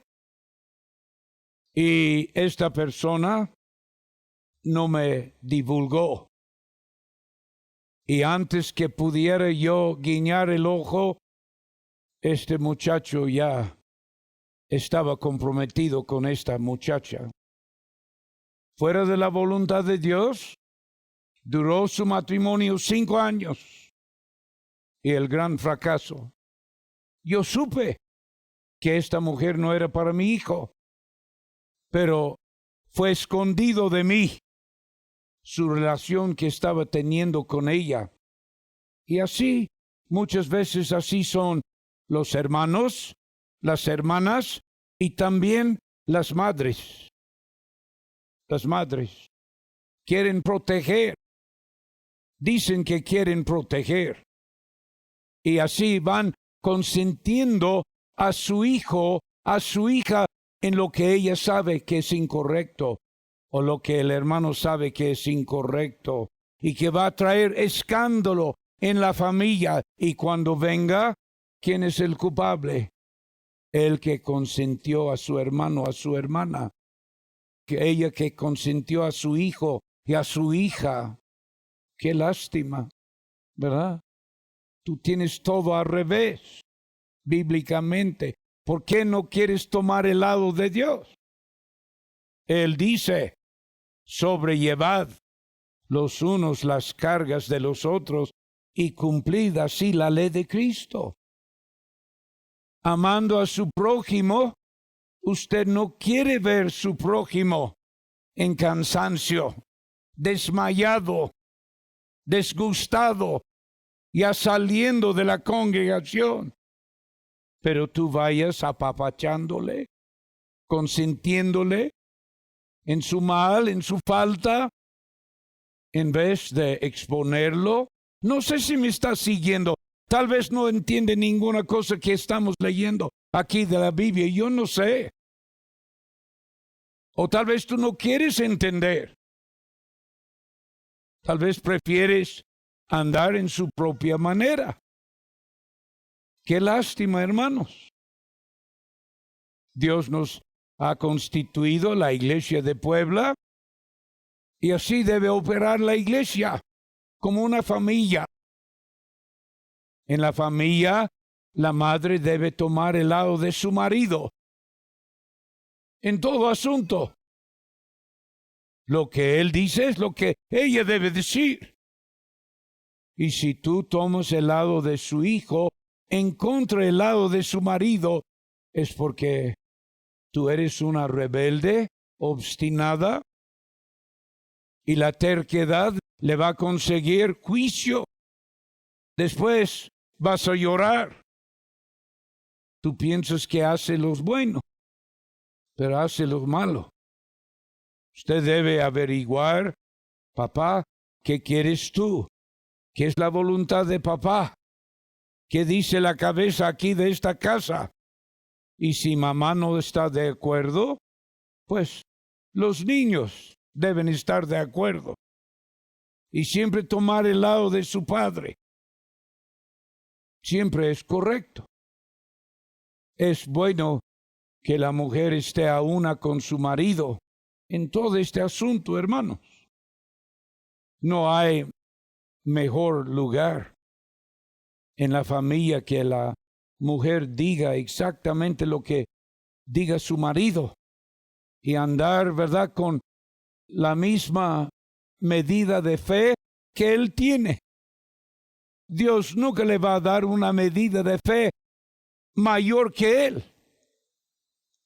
Speaker 1: Y esta persona no me divulgó. Y antes que pudiera yo guiñar el ojo, este muchacho ya estaba comprometido con esta muchacha. Fuera de la voluntad de Dios, duró su matrimonio 5 años. Y el gran fracaso. Yo supe que esta mujer no era para mi hijo, pero fue escondido de mí su relación que estaba teniendo con ella. Y así, muchas veces así son los hermanos, las hermanas y también las madres. Las madres quieren proteger, dicen que quieren proteger. Y así van consintiendo a su hijo, a su hija, en lo que ella sabe que es incorrecto, o lo que el hermano sabe que es incorrecto, y que va a traer escándalo en la familia. Y cuando venga, ¿quién es el culpable? El que consintió a su hermano, a su hermana, que ella que consintió a su hijo y a su hija. Qué lástima, ¿verdad? Tú tienes todo al revés, bíblicamente. ¿Por qué no quieres tomar el lado de Dios? Él dice, sobrellevad los unos las cargas de los otros y cumplid así la ley de Cristo. Amando a su prójimo, usted no quiere ver su prójimo en cansancio, desmayado, disgustado, ya saliendo de la congregación. Pero tú vayas apapachándole, consintiéndole en su mal, en su falta, en vez de exponerlo. No sé si me está siguiendo. Tal vez no entiende ninguna cosa que estamos leyendo aquí de la Biblia. Yo no sé. O tal vez tú no quieres entender. Tal vez prefieres andar en su propia manera. Qué lástima, hermanos. Dios nos ha constituido la iglesia de Puebla y así debe operar la iglesia como una familia. En la familia, la madre debe tomar el lado de su marido en todo asunto. Lo que él dice es lo que ella debe decir. Y si tú tomas el lado de su hijo en contra del lado de su marido, es porque tú eres una rebelde, obstinada, y la terquedad le va a conseguir juicio. Después vas a llorar. Tú piensas que hace lo bueno, pero hace lo malo. Usted debe averiguar, papá, ¿qué quieres tú? ¿Qué es la voluntad de papá? ¿Qué dice la cabeza aquí de esta casa? Y si mamá no está de acuerdo, pues los niños deben estar de acuerdo. Y siempre tomar el lado de su padre. Siempre es correcto. Es bueno que la mujer esté a una con su marido en todo este asunto, hermanos. No hay mejor lugar en la familia que la mujer diga exactamente lo que diga su marido y andar, ¿verdad?, con la misma medida de fe que él tiene. Dios nunca le va a dar una medida de fe mayor que él,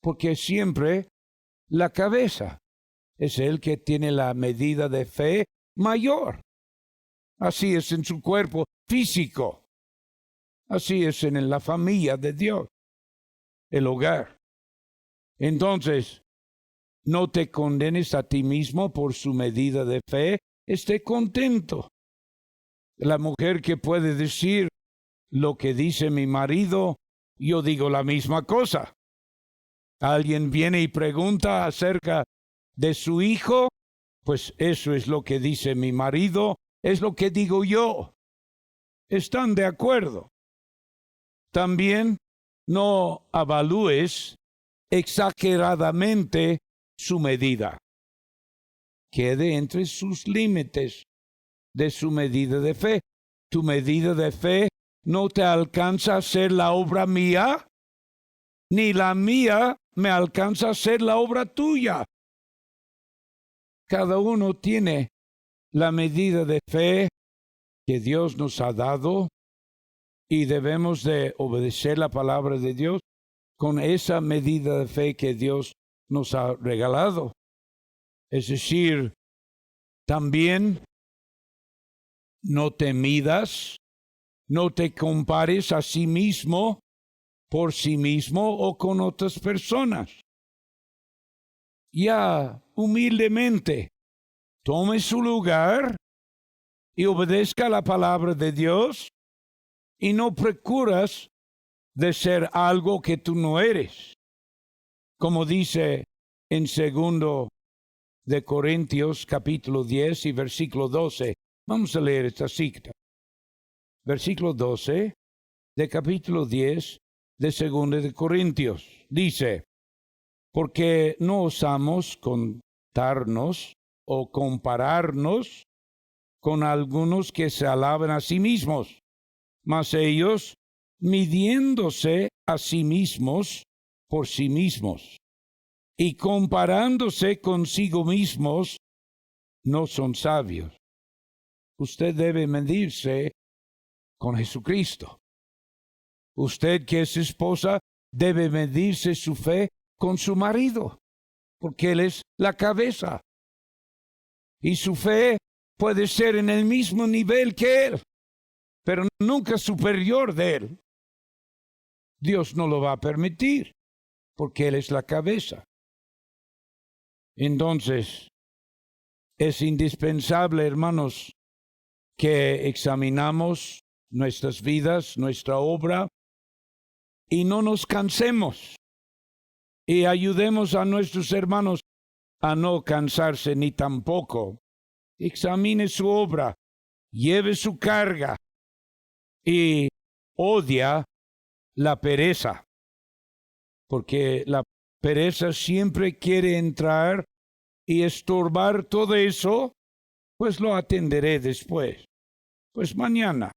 Speaker 1: porque siempre la cabeza es el que tiene la medida de fe mayor. Así es en su cuerpo físico. Así es en la familia de Dios, el hogar. Entonces, no te condenes a ti mismo por su medida de fe. Esté contento. La mujer que puede decir lo que dice mi marido yo digo la misma cosa. Alguien viene y pregunta acerca de su hijo, pues eso es lo que dice mi marido, es lo que digo yo. ¿Están de acuerdo? También no evalúes exageradamente su medida. Quede entre sus límites de su medida de fe. Tu medida de fe no te alcanza a ser la obra mía, ni la mía me alcanza a ser la obra tuya. Cada uno tiene la medida de fe que Dios nos ha dado y debemos de obedecer la palabra de Dios con esa medida de fe que Dios nos ha regalado. Es decir, también no te midas, no te compares a sí mismo, por sí mismo o con otras personas. Ya humildemente tome su lugar y obedezca la palabra de Dios y no procuras de ser algo que tú no eres. Como dice en 2 de Corintios capítulo 10 y versículo 12. Vamos a leer esta cita. Versículo 12 de capítulo 10 de 2 de Corintios. Dice, porque no osamos contarnos o compararnos con algunos que se alaban a sí mismos, mas ellos, midiéndose a sí mismos por sí mismos y comparándose consigo mismos, no son sabios. Usted debe medirse con Jesucristo. Usted que es esposa debe medirse su fe con su marido, porque él es la cabeza. Y su fe puede ser en el mismo nivel que él, pero nunca superior de él. Dios no lo va a permitir, porque él es la cabeza. Entonces, es indispensable, hermanos, que examinamos nuestras vidas, nuestra obra, y no nos cansemos. Y ayudemos a nuestros hermanos a no cansarse ni tampoco. Examine su obra, lleve su carga y odia la pereza, porque la pereza siempre quiere entrar y estorbar todo eso, pues lo atenderé después, pues mañana.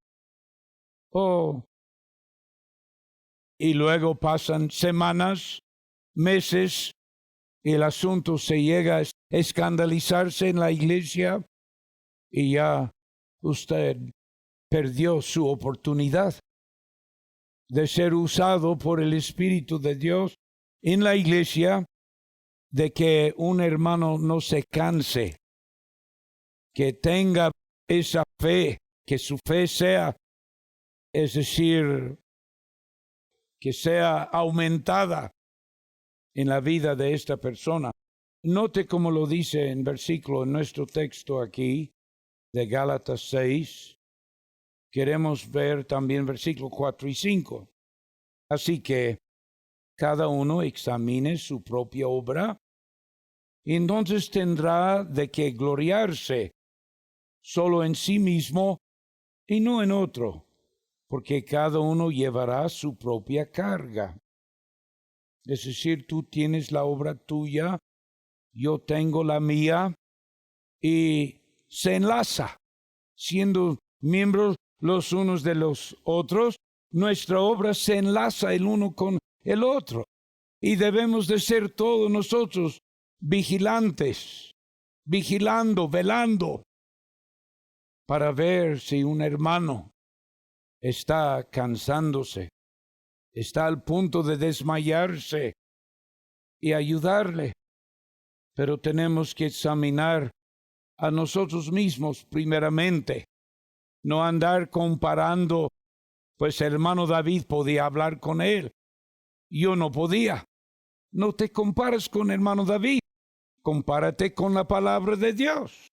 Speaker 1: Y luego pasan semanas, meses, y el asunto se llega a escandalizarse en la iglesia y ya usted perdió su oportunidad de ser usado por el Espíritu de Dios en la iglesia, de que un hermano no se canse, que tenga esa fe, que su fe sea, es decir, que sea aumentada en la vida de esta persona. Note cómo lo dice en versículo, en nuestro texto aquí, de Gálatas 6. Queremos ver también versículos 4 y 5. Así que cada uno examine su propia obra, y entonces tendrá de qué gloriarse solo en sí mismo y no en otro, porque cada uno llevará su propia carga. Es decir, tú tienes la obra tuya, yo tengo la mía, y se enlaza, siendo miembros los unos de los otros, nuestra obra se enlaza el uno con el otro. Y debemos de ser todos nosotros vigilantes, vigilando, velando, para ver si un hermano está cansándose, está al punto de desmayarse, y ayudarle. Pero tenemos que examinar a nosotros mismos primeramente, no andar comparando, pues el hermano David podía hablar con él, yo no podía. No te compares con hermano David, compárate con la palabra de Dios.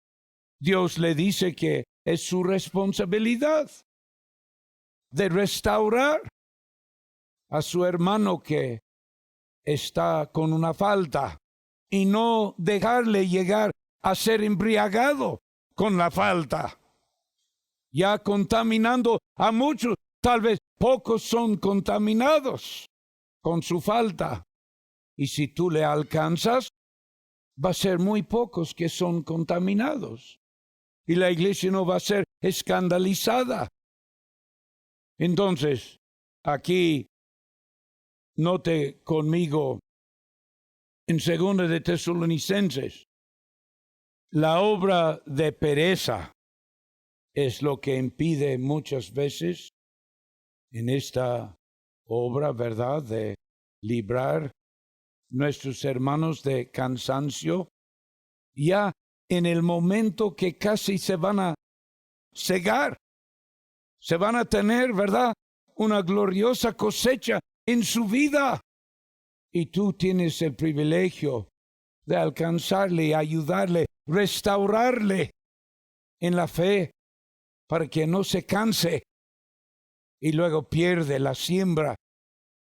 Speaker 1: Dios le dice que es su responsabilidad de restaurar. a su hermano que está con una falta y no dejarle llegar a ser embriagado con la falta, ya contaminando a muchos. Tal vez pocos son contaminados con su falta, y si tú le alcanzas, va a ser muy pocos que son contaminados, y la iglesia no va a ser escandalizada. Entonces, aquí note conmigo en 2 de Tesalonicenses, la obra de pereza es lo que impide muchas veces en esta obra, ¿verdad?, de librar nuestros hermanos de cansancio, ya en el momento que casi se van a cegar, se van a tener, ¿verdad?, una gloriosa cosecha en su vida. Y tú tienes el privilegio de alcanzarle, ayudarle, restaurarle en la fe para que no se canse y luego pierde la siembra.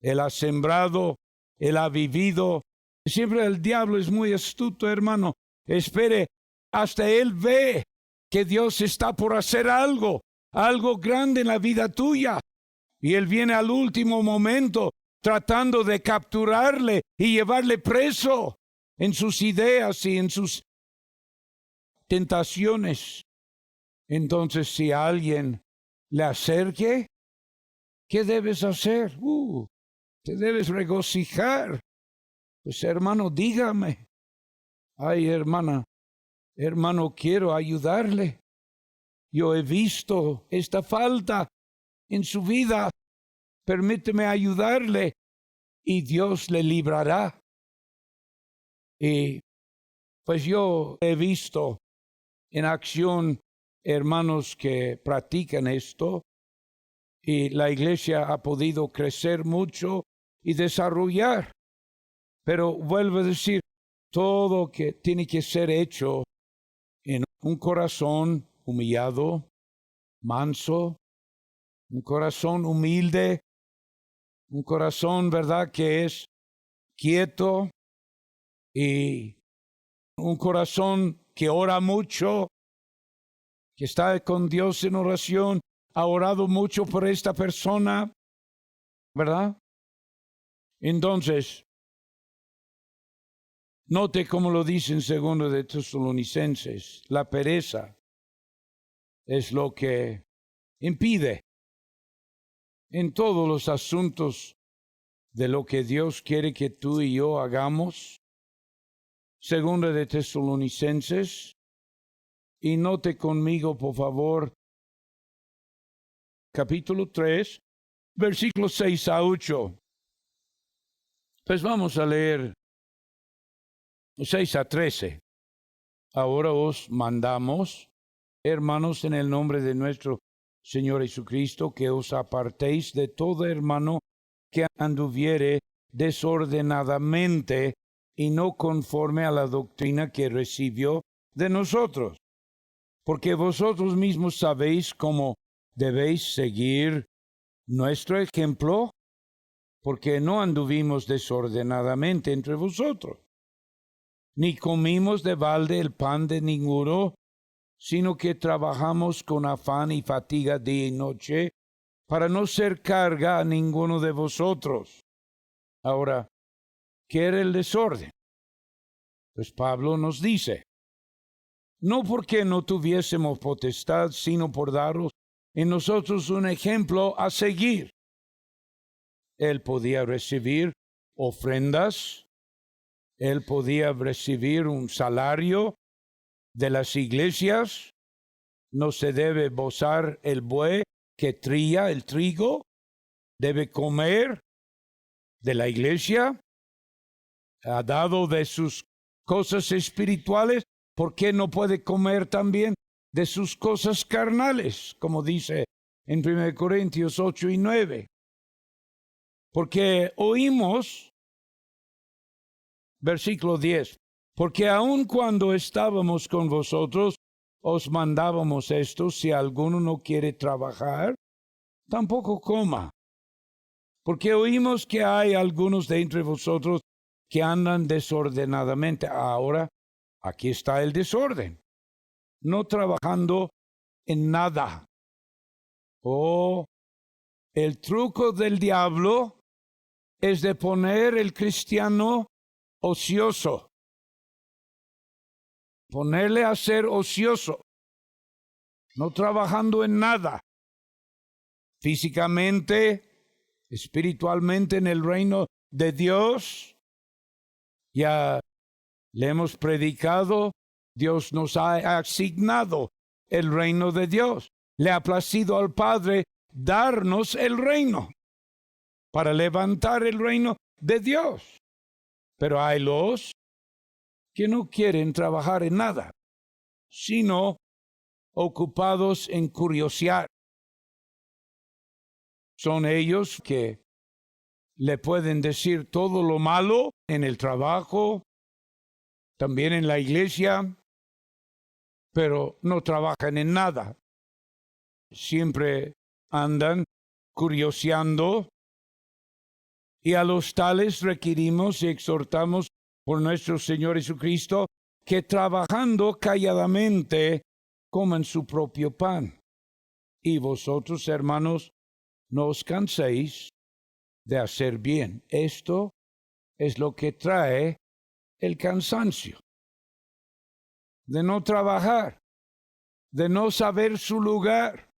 Speaker 1: Él ha sembrado, él ha vivido. Siempre el diablo es muy astuto, hermano. Espere hasta él ve que Dios está por hacer algo grande en la vida tuya. Y él viene al último momento tratando de capturarle y llevarle preso en sus ideas y en sus tentaciones. Entonces, si alguien le acerque, ¿qué debes hacer? Te debes regocijar. Pues hermano, dígame. Ay, hermano, quiero ayudarle. Yo he visto esta falta en su vida. Permíteme ayudarle y Dios le librará. Y pues yo he visto en acción hermanos que practican esto y la iglesia ha podido crecer mucho y desarrollar. Pero vuelvo a decir, todo que tiene que ser hecho en un corazón humillado, manso, un corazón humilde, un corazón, ¿verdad?, que es quieto, y un corazón que ora mucho, que está con Dios en oración, ha orado mucho por esta persona, ¿verdad? Entonces, note cómo lo dice en 2 de Tesalonicenses, la pereza es lo que impide en todos los asuntos de lo que Dios quiere que tú y yo hagamos. 2 de Tesalonicenses, y note conmigo, por favor, capítulo 3, versículos 6 a 8. Pues vamos a leer 6 a 13. Ahora os mandamos, hermanos, en el nombre de nuestro Señor Jesucristo, que os apartéis de todo hermano que anduviere desordenadamente y no conforme a la doctrina que recibió de nosotros. Porque vosotros mismos sabéis cómo debéis seguir nuestro ejemplo, porque no anduvimos desordenadamente entre vosotros, ni comimos de balde el pan de ninguno, sino que trabajamos con afán y fatiga día y noche, para no ser carga a ninguno de vosotros. Ahora, ¿qué era el desorden? Pues Pablo nos dice, no porque no tuviésemos potestad, sino por daros en nosotros un ejemplo a seguir. Él podía recibir ofrendas, él podía recibir un salario de las iglesias, no se debe bozar el buey que trilla el trigo, debe comer de la iglesia, ha dado de sus cosas espirituales, ¿por qué no puede comer también de sus cosas carnales? Como dice en 1 Corintios 8 y 9. Porque oímos, versículo 10, porque aun cuando estábamos con vosotros, os mandábamos esto: si alguno no quiere trabajar, tampoco coma. Porque oímos que hay algunos de entre vosotros que andan desordenadamente. Ahora, aquí está el desorden. No trabajando en nada. Oh, el truco del diablo es de poner el cristiano ocioso. Ponerle a ser ocioso. No trabajando en nada. Físicamente, espiritualmente en el reino de Dios. Ya le hemos predicado, Dios nos ha asignado el reino de Dios. Le ha placido al Padre darnos el reino para levantar el reino de Dios. Pero hay los que no quieren trabajar en nada, sino ocupados en curiosear. Son ellos que le pueden decir todo lo malo en el trabajo, también en la iglesia, pero no trabajan en nada. Siempre andan curioseando, y a los tales requerimos y exhortamos por nuestro Señor Jesucristo que trabajando calladamente coman su propio pan. Y vosotros, hermanos, no os canséis de hacer bien. Esto es lo que trae el cansancio, de no trabajar, de no saber su lugar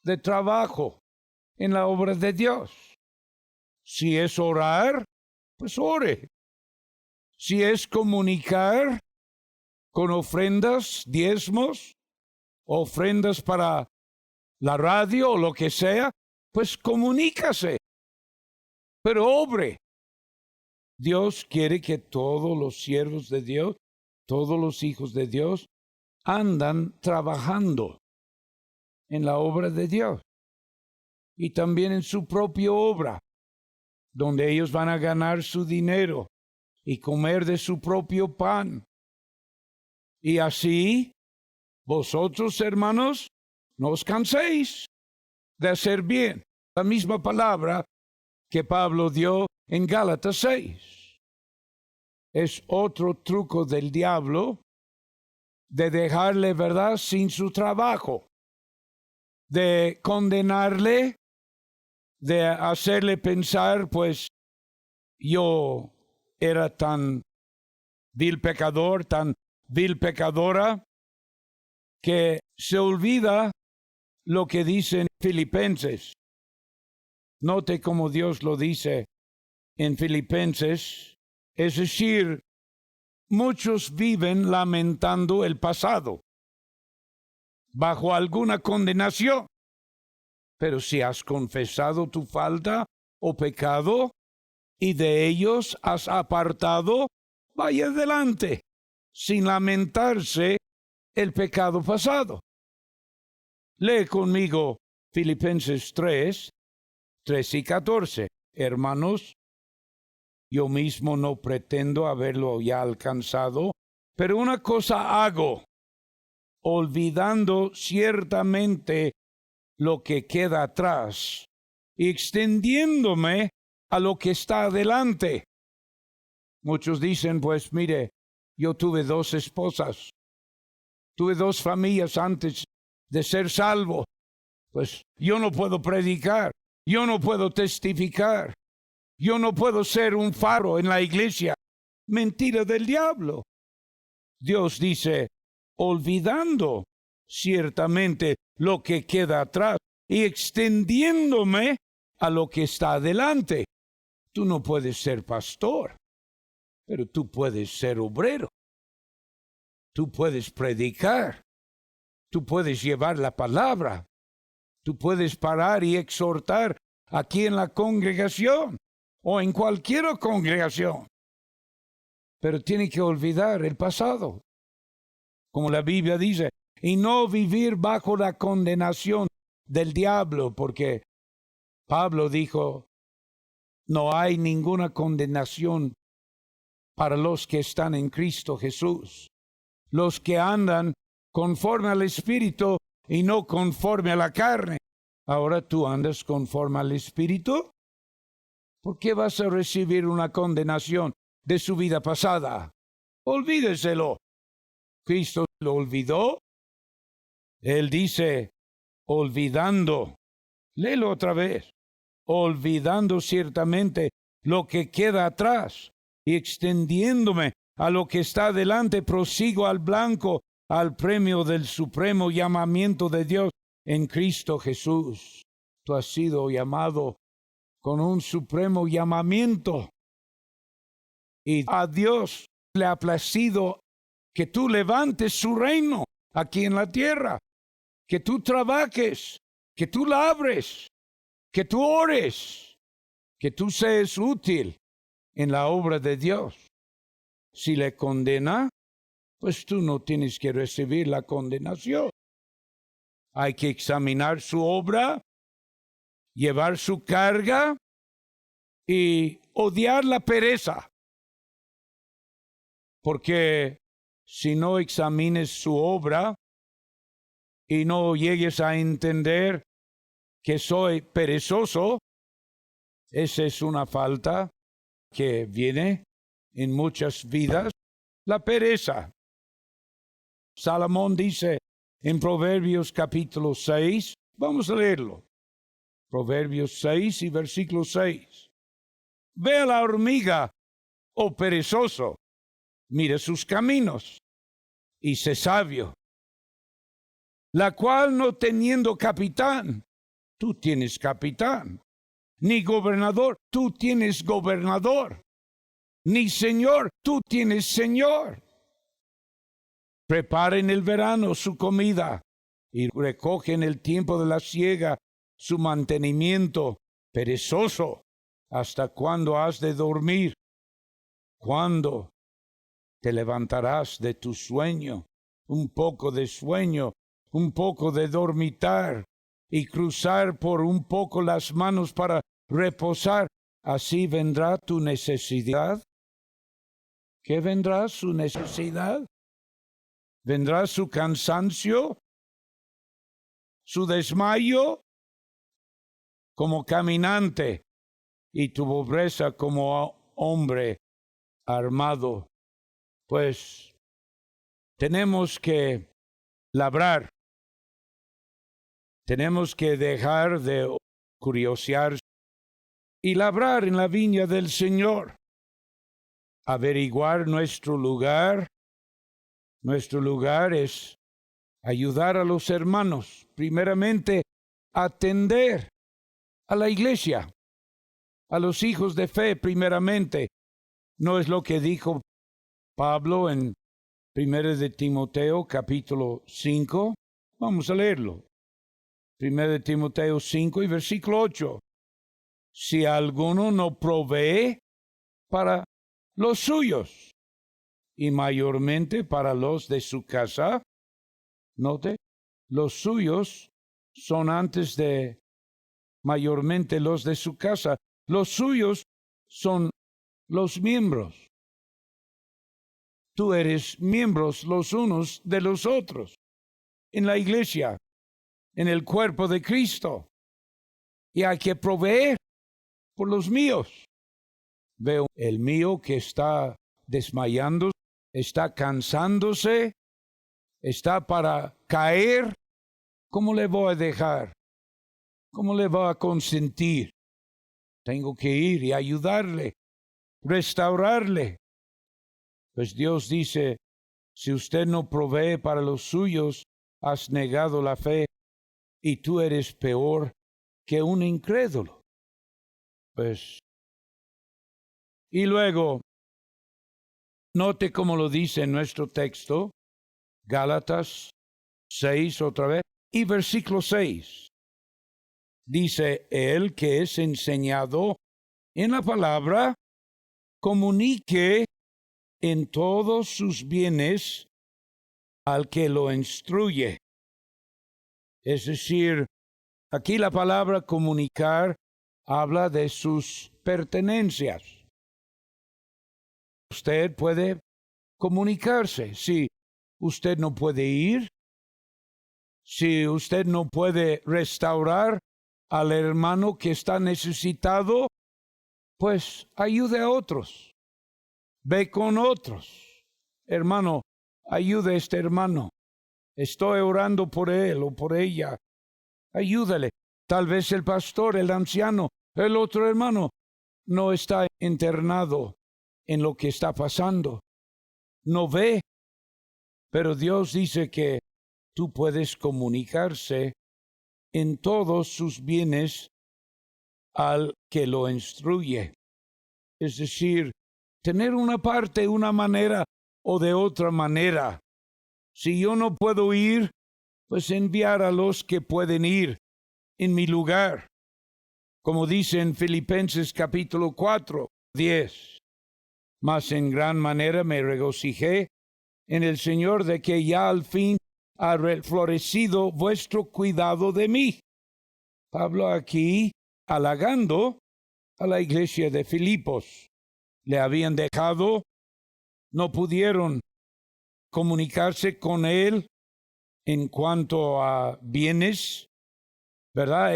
Speaker 1: de trabajo en la obra de Dios. Si es orar, pues ore. Si es comunicar con ofrendas, diezmos, ofrendas para la radio o lo que sea, pues comunícase, pero obre. Dios quiere que todos los siervos de Dios, todos los hijos de Dios, andan trabajando en la obra de Dios y también en su propia obra, donde ellos van a ganar su dinero y comer de su propio pan. Y así, vosotros, hermanos, no os canséis de hacer bien. La misma palabra que Pablo dio en Gálatas 6. Es otro truco del diablo de dejarle, ¿verdad?, sin su trabajo, de condenarle, de hacerle pensar, pues yo era tan vil pecador, tan vil pecadora, que se olvida lo que dice en Filipenses. Note cómo Dios lo dice en Filipenses, es decir, muchos viven lamentando el pasado, bajo alguna condenación. Pero si has confesado tu falta o pecado, y de ellos has apartado, vaya adelante, sin lamentarse el pecado pasado. Lee conmigo Filipenses 3 y 14. Hermanos, yo mismo no pretendo haberlo ya alcanzado, pero una cosa hago, olvidando ciertamente lo que queda atrás y extendiéndome a lo que está adelante. Muchos dicen, pues mire, yo tuve 2 esposas, tuve 2 familias antes de ser salvo, pues yo no puedo predicar, yo no puedo testificar, yo no puedo ser un faro en la iglesia. Mentira del diablo. Dios dice, olvidando ciertamente lo que queda atrás y extendiéndome a lo que está adelante. Tú no puedes ser pastor, pero tú puedes ser obrero. Tú puedes predicar. Tú puedes llevar la palabra. Tú puedes parar y exhortar aquí en la congregación o en cualquier congregación. Pero tiene que olvidar el pasado, como la Biblia dice, y no vivir bajo la condenación del diablo, porque Pablo dijo, no hay ninguna condenación para los que están en Cristo Jesús, los que andan conforme al Espíritu y no conforme a la carne. Ahora tú andas conforme al Espíritu, ¿Por qué vas a recibir una condenación de su vida pasada? Olvídeselo. Cristo lo olvidó. Él dice, olvidando. Léelo otra vez. Olvidando ciertamente lo que queda atrás y extendiéndome a lo que está delante, prosigo al blanco, al premio del supremo llamamiento de Dios en Cristo Jesús. Tú has sido llamado con un supremo llamamiento. Y a Dios le ha placido que tú levantes su reino aquí en la tierra, que tú trabajes, que tú labres, que tú ores, que tú seas útil en la obra de Dios. Si le condena, pues tú no tienes que recibir la condenación. Hay que examinar su obra, llevar su carga y odiar la pereza. Porque si no examines su obra y no llegues a entender que soy perezoso, esa es una falta que viene en muchas vidas, la pereza. Salomón dice en Proverbios capítulo 6, vamos a leerlo. Proverbios 6 y versículo 6. Ve a la hormiga, oh perezoso, mira sus caminos y sé sabio, la cual no teniendo capitán, tú tienes capitán, ni gobernador, tú tienes gobernador, ni señor, tú tienes señor. Prepara en el verano su comida y recoge en el tiempo de la siega su mantenimiento. Perezoso, ¿hasta cuándo has de dormir? ¿Cuándo te levantarás de tu sueño? Un poco de sueño, un poco de dormitar y cruzar por un poco las manos para reposar. Así vendrá tu necesidad. ¿Qué vendrá su necesidad? ¿Vendrá su cansancio? ¿Su desmayo? Como caminante y tu pobreza como hombre armado. Pues tenemos que labrar. Tenemos que dejar de curiosear y labrar en la viña del Señor. Averiguar nuestro lugar. Nuestro lugar es ayudar a los hermanos. Primeramente, atender a la iglesia, a los hijos de fe primeramente. ¿No es lo que dijo Pablo en 1 de Timoteo capítulo 5? Vamos a leerlo. 1 de Timoteo 5 y versículo 8. Si alguno no provee para los suyos y mayormente para los de su casa, note, los suyos son antes de mayormente los de su casa. Los suyos son los miembros. Tú eres miembros los unos de los otros en la iglesia, en el cuerpo de Cristo. Y hay que proveer por los míos. Veo el mío que está desmayando, está cansándose, está para caer. ¿Cómo le voy a dejar? ¿Cómo le voy a consentir? Tengo que ir y ayudarle, restaurarle. Pues Dios dice, si usted no provee para los suyos, has negado la fe y tú eres peor que un incrédulo. Pues, y luego, note cómo lo dice en nuestro texto, Gálatas 6 otra vez, y versículo 6. Dice, el que es enseñado en la palabra, comunique en todos sus bienes al que lo instruye. Es decir, aquí la palabra comunicar habla de sus pertenencias. Usted puede comunicarse. Si usted no puede ir, si usted no puede restaurar al hermano que está necesitado, pues ayude a otros. Ve con otros. Hermano, ayude a este hermano. Estoy orando por él o por ella. Ayúdale. Tal vez el pastor, el anciano, el otro hermano no está internado en lo que está pasando. No ve. Pero Dios dice que tú puedes comunicarse en todos sus bienes al que lo instruye. Es decir, tener una parte, una manera o de otra manera. Si yo no puedo ir, pues enviar a los que pueden ir en mi lugar. Como dice en Filipenses capítulo 4, 10. Mas en gran manera me regocijé en el Señor de que ya al fin ha reflorecido vuestro cuidado de mí. Pablo aquí halagando a la iglesia de Filipos. Le habían dejado, no pudieron comunicarse con él en cuanto a bienes, ¿verdad?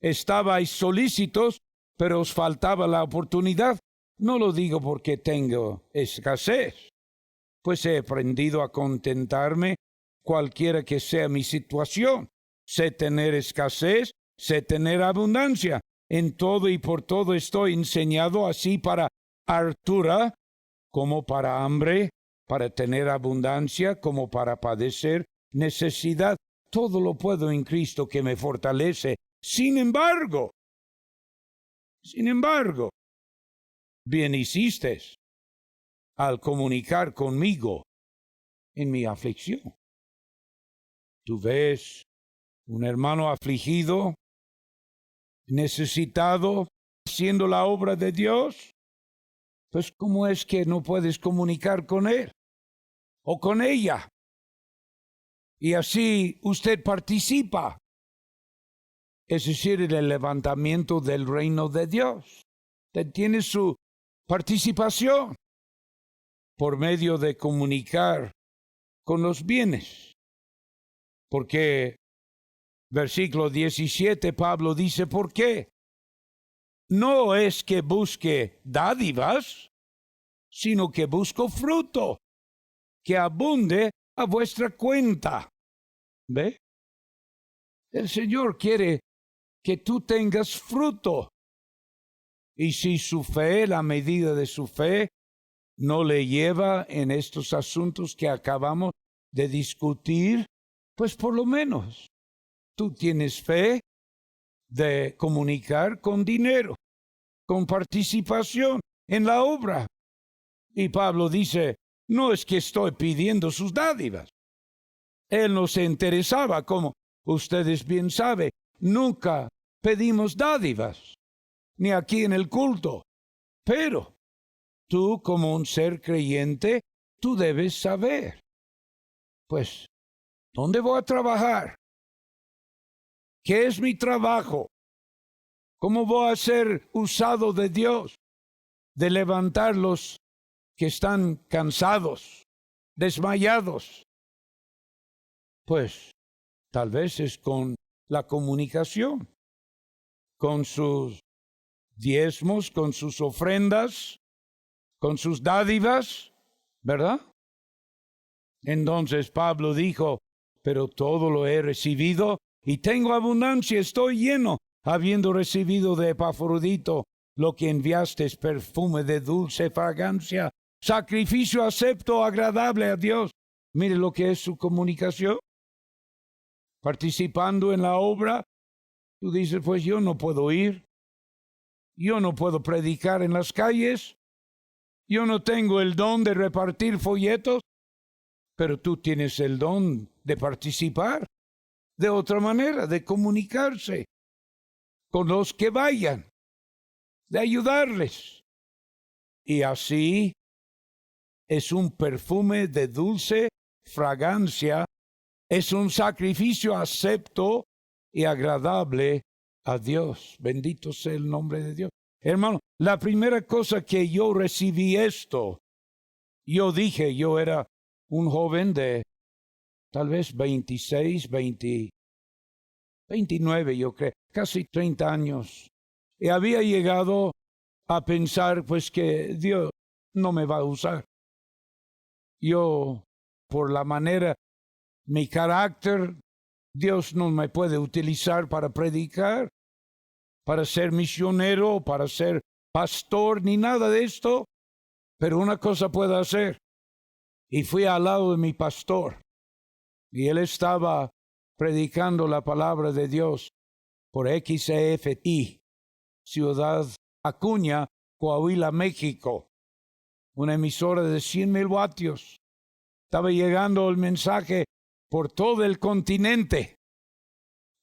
Speaker 1: Estabais solícitos, pero os faltaba la oportunidad. No lo digo porque tengo escasez, pues he aprendido a contentarme cualquiera que sea mi situación. Sé tener escasez, sé tener abundancia. En todo y por todo estoy enseñado, así para hartura como para hambre, para tener abundancia como para padecer necesidad. Todo lo puedo en Cristo que me fortalece. Sin embargo, bien hiciste al comunicar conmigo en mi aflicción. Tú ves un hermano afligido, necesitado, haciendo la obra de Dios, pues ¿cómo es que no puedes comunicar con él o con ella? Y así usted participa, es decir, en el levantamiento del reino de Dios. Usted tiene su participación por medio de comunicar con los bienes. Porque versículo 17, Pablo dice, ¿por qué? No es que busque dádivas, sino que busco fruto, que abunde a vuestra cuenta. ¿Ve? El Señor quiere que tú tengas fruto. Y si su fe, la medida de su fe, no le lleva en estos asuntos que acabamos de discutir, pues por lo menos tú tienes fe de comunicar con dinero, con participación en la obra. Y Pablo dice, no es que estoy pidiendo sus dádivas. Él no se interesaba, como ustedes bien saben, nunca pedimos dádivas, ni aquí en el culto. Pero tú, como un ser creyente, tú debes saber, pues, ¿dónde voy a trabajar? ¿Qué es mi trabajo? ¿Cómo voy a ser usado de Dios? De levantar los que están cansados, desmayados. Pues, tal vez es con la comunicación, con sus diezmos, con sus ofrendas, con sus dádivas, ¿verdad? Entonces Pablo dijo, pero todo lo he recibido y tengo abundancia, estoy lleno, habiendo recibido de Epafrodito lo que enviaste es perfume de dulce fragancia, sacrificio acepto, agradable a Dios. Mire lo que es su comunicación. Participando en la obra, tú dices, pues yo no puedo ir, yo no puedo predicar en las calles, yo no tengo el don de repartir folletos, pero tú tienes el don de participar de otra manera, de comunicarse con los que vayan, de ayudarles. Y así es un perfume de dulce fragancia, es un sacrificio acepto y agradable a Dios. Bendito sea el nombre de Dios. Hermano, la primera cosa que yo recibí esto, yo dije, yo era un joven de tal vez 26, 29, yo creo, casi 30 años. Y había llegado a pensar pues que Dios no me va a usar. Yo, por la manera, mi carácter, Dios no me puede utilizar para predicar, para ser misionero, para ser pastor, ni nada de esto. Pero una cosa puedo hacer. Y fui al lado de mi pastor. Y él estaba predicando la palabra de Dios por XEFI, Ciudad Acuña, Coahuila, México. Una emisora de 100,000 vatios. Estaba llegando el mensaje por todo el continente.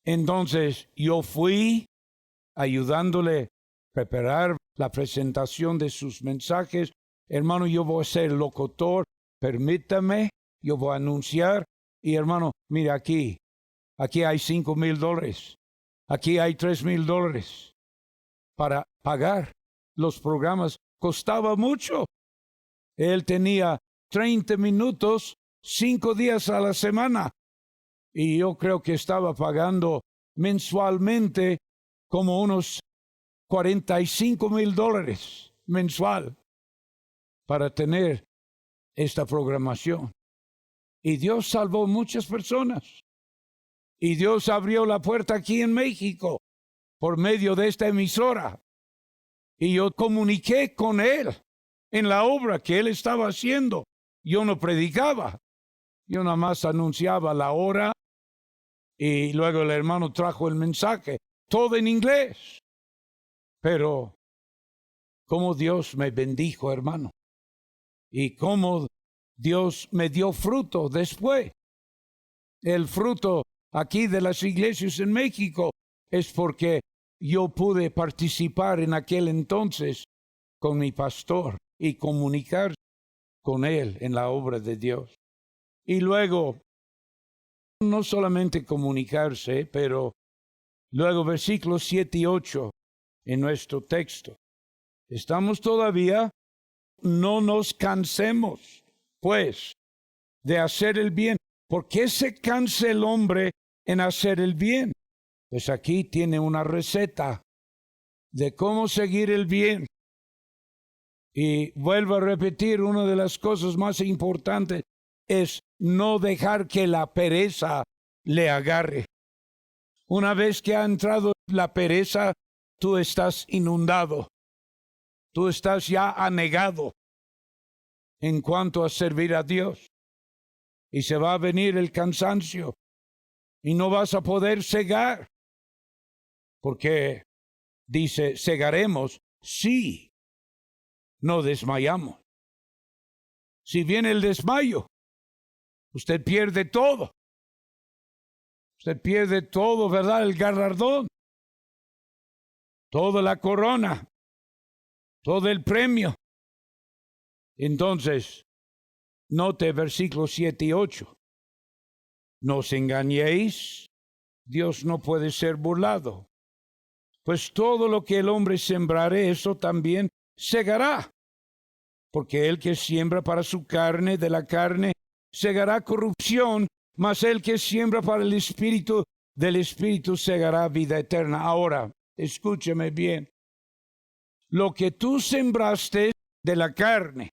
Speaker 1: Entonces yo fui ayudándole a preparar la presentación de sus mensajes. Hermano, yo voy a ser locutor, permítame, yo voy a anunciar. Y hermano, mira aquí hay $5,000, aquí hay $3,000 para pagar los programas. Costaba mucho. Él tenía 30 minutos, 5 días a la semana. Y yo creo que estaba pagando mensualmente como unos $45,000 mensual para tener esta programación. Y Dios salvó muchas personas. Y Dios abrió la puerta aquí en México por medio de esta emisora. Y yo comuniqué con él en la obra que él estaba haciendo. Yo no predicaba. Yo nada más anunciaba la hora y luego el hermano trajo el mensaje. Todo en inglés. Pero cómo Dios me bendijo, hermano. Y cómo Dios me dio fruto después. El fruto aquí de las iglesias en México es porque yo pude participar en aquel entonces con mi pastor y comunicar con él en la obra de Dios. Y luego, no solamente comunicarse, pero luego versículos 7 y 8 en nuestro texto. Estamos todavía, no nos cansemos, pues, de hacer el bien. ¿Por qué se cansa el hombre en hacer el bien? Pues aquí tiene una receta de cómo seguir el bien. Y vuelvo a repetir, una de las cosas más importantes es no dejar que la pereza le agarre. Una vez que ha entrado la pereza, tú estás inundado. Tú estás ya anegado en cuanto a servir a Dios. Y se va a venir el cansancio. Y no vas a poder cegar. Porque dice, cegaremos si no desmayamos. Si viene el desmayo, usted pierde todo. Usted pierde todo, ¿verdad? El galardón. Toda la corona. Todo el premio. Entonces, note versículos 7 y 8. No os engañéis, Dios no puede ser burlado. Pues todo lo que el hombre sembrare, eso también segará. Porque el que siembra para su carne, de la carne, segará corrupción, mas el que siembra para el Espíritu, del Espíritu segará vida eterna. Ahora, escúchame bien. Lo que tú sembraste de la carne,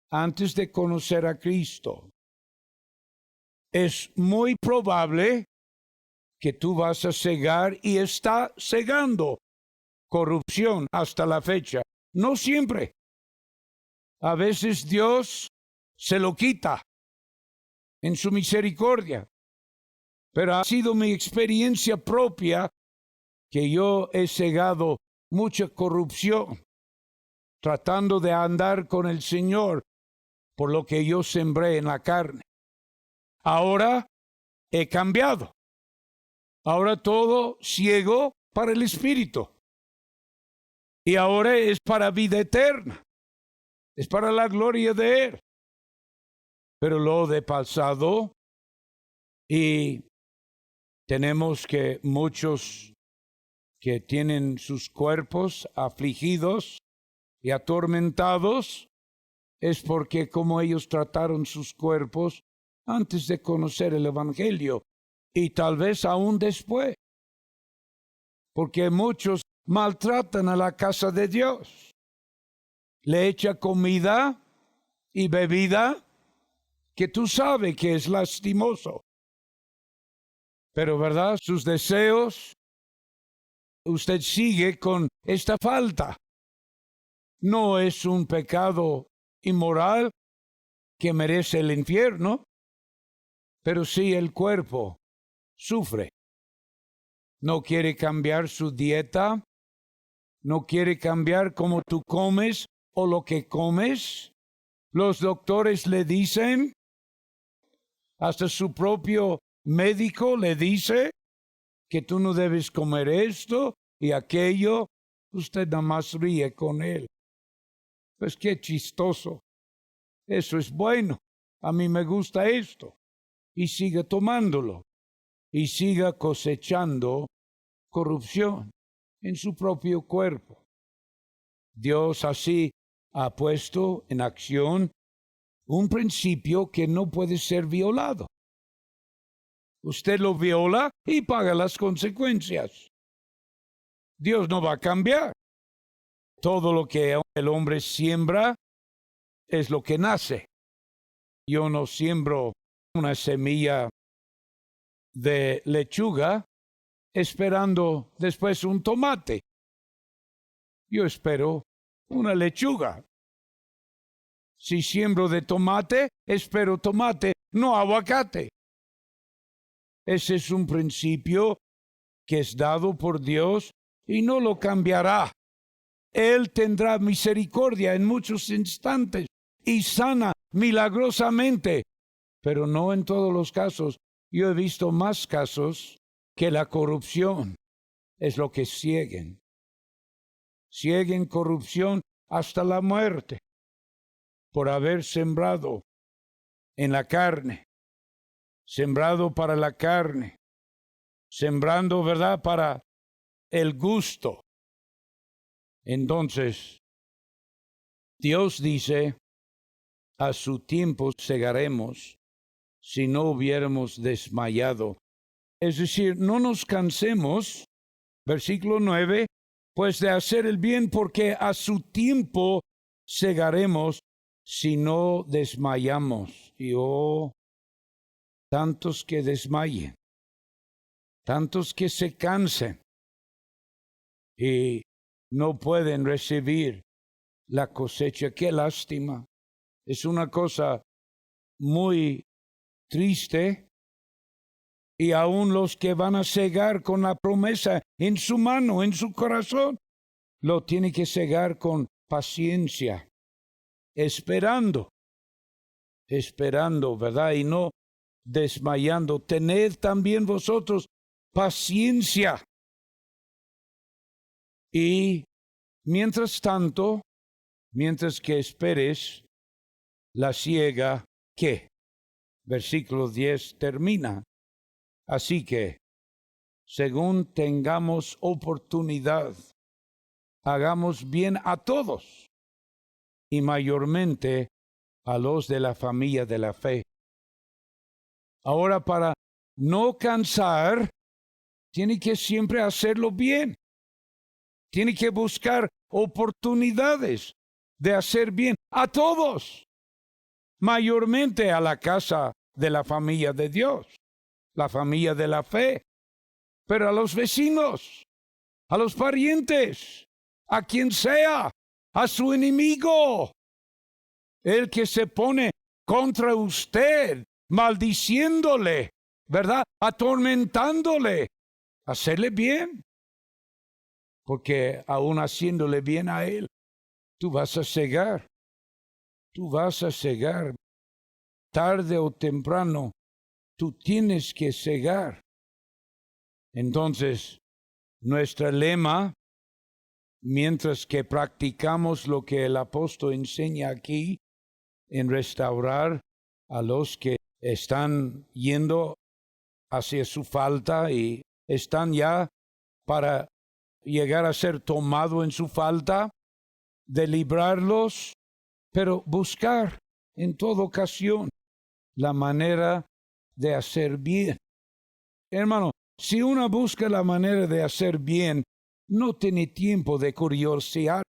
Speaker 1: antes de conocer a Cristo, es muy probable que tú vas a cegar y está cegando corrupción hasta la fecha. No siempre. A veces Dios se lo quita en su misericordia. Pero ha sido mi experiencia propia que yo he cegado mucha corrupción tratando de andar con el Señor por lo que yo sembré en la carne. Ahora he cambiado. Ahora todo ciego para el Espíritu. Y ahora es para vida eterna. Es para la gloria de Él. Pero lo de pasado, y tenemos que muchos que tienen sus cuerpos afligidos y atormentados, es porque como ellos trataron sus cuerpos antes de conocer el Evangelio y tal vez aún después. Porque muchos maltratan a la casa de Dios. Le echa comida y bebida que tú sabes que es lastimoso. Pero, ¿verdad? Sus deseos, usted sigue con esta falta. No es un pecado inmoral que merece el infierno, pero sí el cuerpo sufre. No quiere cambiar su dieta, no quiere cambiar cómo tú comes o lo que comes. Los doctores le dicen, hasta su propio médico le dice que tú no debes comer esto y aquello. Usted nada más ríe con él. Pues qué chistoso. Eso es bueno. A mí me gusta esto. Y siga tomándolo. Y siga cosechando corrupción en su propio cuerpo. Dios así ha puesto en acción un principio que no puede ser violado. Usted lo viola y paga las consecuencias. Dios no va a cambiar. Todo lo que el hombre siembra es lo que nace. Yo no siembro una semilla de lechuga esperando después un tomate. Yo espero una lechuga. Si siembro de tomate, espero tomate, no aguacate. Ese es un principio que es dado por Dios y no lo cambiará. Él tendrá misericordia en muchos instantes y sana milagrosamente, pero no en todos los casos. Yo he visto más casos que la corrupción es lo que siguen. Siguen corrupción hasta la muerte por haber sembrado en la carne, sembrado para la carne, sembrando, ¿verdad?, para el gusto. Entonces, Dios dice, a su tiempo segaremos si no hubiéramos desmayado. Es decir, no nos cansemos, versículo 9, pues de hacer el bien, porque a su tiempo segaremos si no desmayamos. Y tantos que desmayen, tantos que se cansen y no pueden recibir la cosecha. Qué lástima. Es una cosa muy triste. Y aún los que van a cegar con la promesa en su mano, en su corazón, lo tienen que cegar con paciencia, esperando, ¿verdad? Y no desmayando. Tened también vosotros paciencia. Y mientras tanto, mientras que esperes, la siega, ¿qué? Versículo 10 termina. Así que, según tengamos oportunidad, hagamos bien a todos, y mayormente a los de la familia de la fe. Ahora, para no cansar, tiene que siempre hacerlo bien. Tiene que buscar oportunidades de hacer bien a todos, mayormente a la casa de la familia de Dios, la familia de la fe, pero a los vecinos, a los parientes, a quien sea, a su enemigo, el que se pone contra usted, maldiciéndole, ¿verdad? Atormentándole, hacerle bien, porque aún haciéndole bien a él, tú vas a cegar, tarde o temprano. Tú tienes que cegar. Entonces, nuestro lema, mientras que practicamos lo que el apóstol enseña aquí, en restaurar a los que están yendo hacia su falta y están ya para llegar a ser tomado en su falta, de librarlos, pero buscar en toda ocasión la manera de hacer bien. Hermano, si uno busca la manera de hacer bien, no tiene tiempo de curiosear.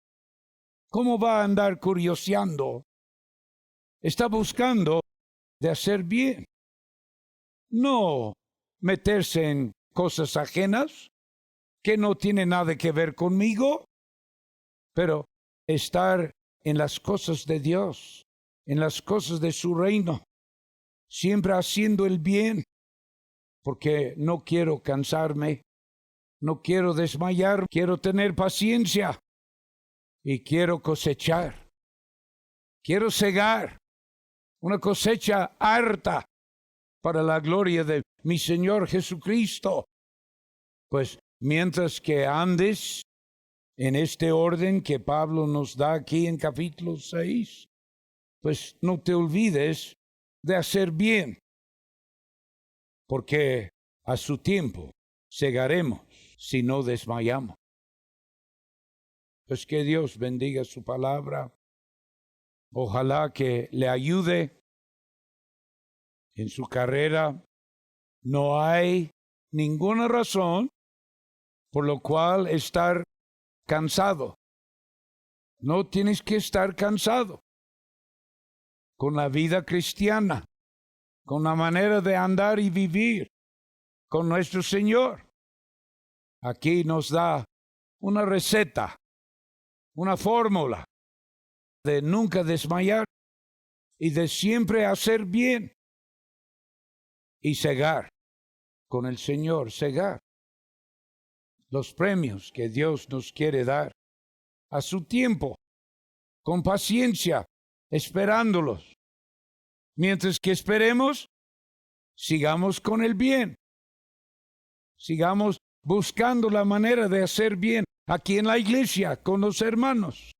Speaker 1: ¿Cómo va a andar curioseando? Está buscando de hacer bien. No meterse en cosas ajenas que no tienen nada que ver conmigo, pero estar en las cosas de Dios, en las cosas de su reino, siempre haciendo el bien, porque no quiero cansarme, no quiero desmayar, quiero tener paciencia y quiero cosechar, quiero segar una cosecha harta para la gloria de mi Señor Jesucristo. Pues mientras que andes en este orden que Pablo nos da aquí en capítulo 6, pues no te olvides de hacer bien, porque a su tiempo segaremos si no desmayamos. Pues que Dios bendiga su palabra. Ojalá que le ayude en su carrera. No hay ninguna razón por lo cual estar cansado. No tienes que estar cansado con la vida cristiana, con la manera de andar y vivir con nuestro Señor. Aquí nos da una receta, una fórmula de nunca desmayar y de siempre hacer bien y cegar con el Señor, cegar los premios que Dios nos quiere dar a su tiempo, con paciencia, esperándolos. Mientras que esperemos, sigamos con el bien. Sigamos buscando la manera de hacer bien aquí en la iglesia, con los hermanos,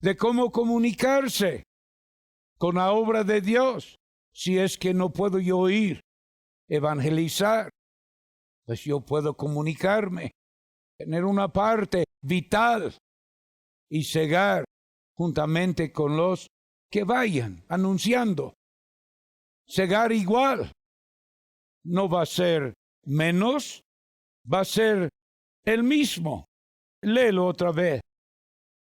Speaker 1: de cómo comunicarse con la obra de Dios. Si es que no puedo yo ir, evangelizar, pues yo puedo comunicarme, tener una parte vital y cegar juntamente con los que vayan anunciando. Cegar igual. No va a ser menos, va a ser el mismo. Léelo otra vez.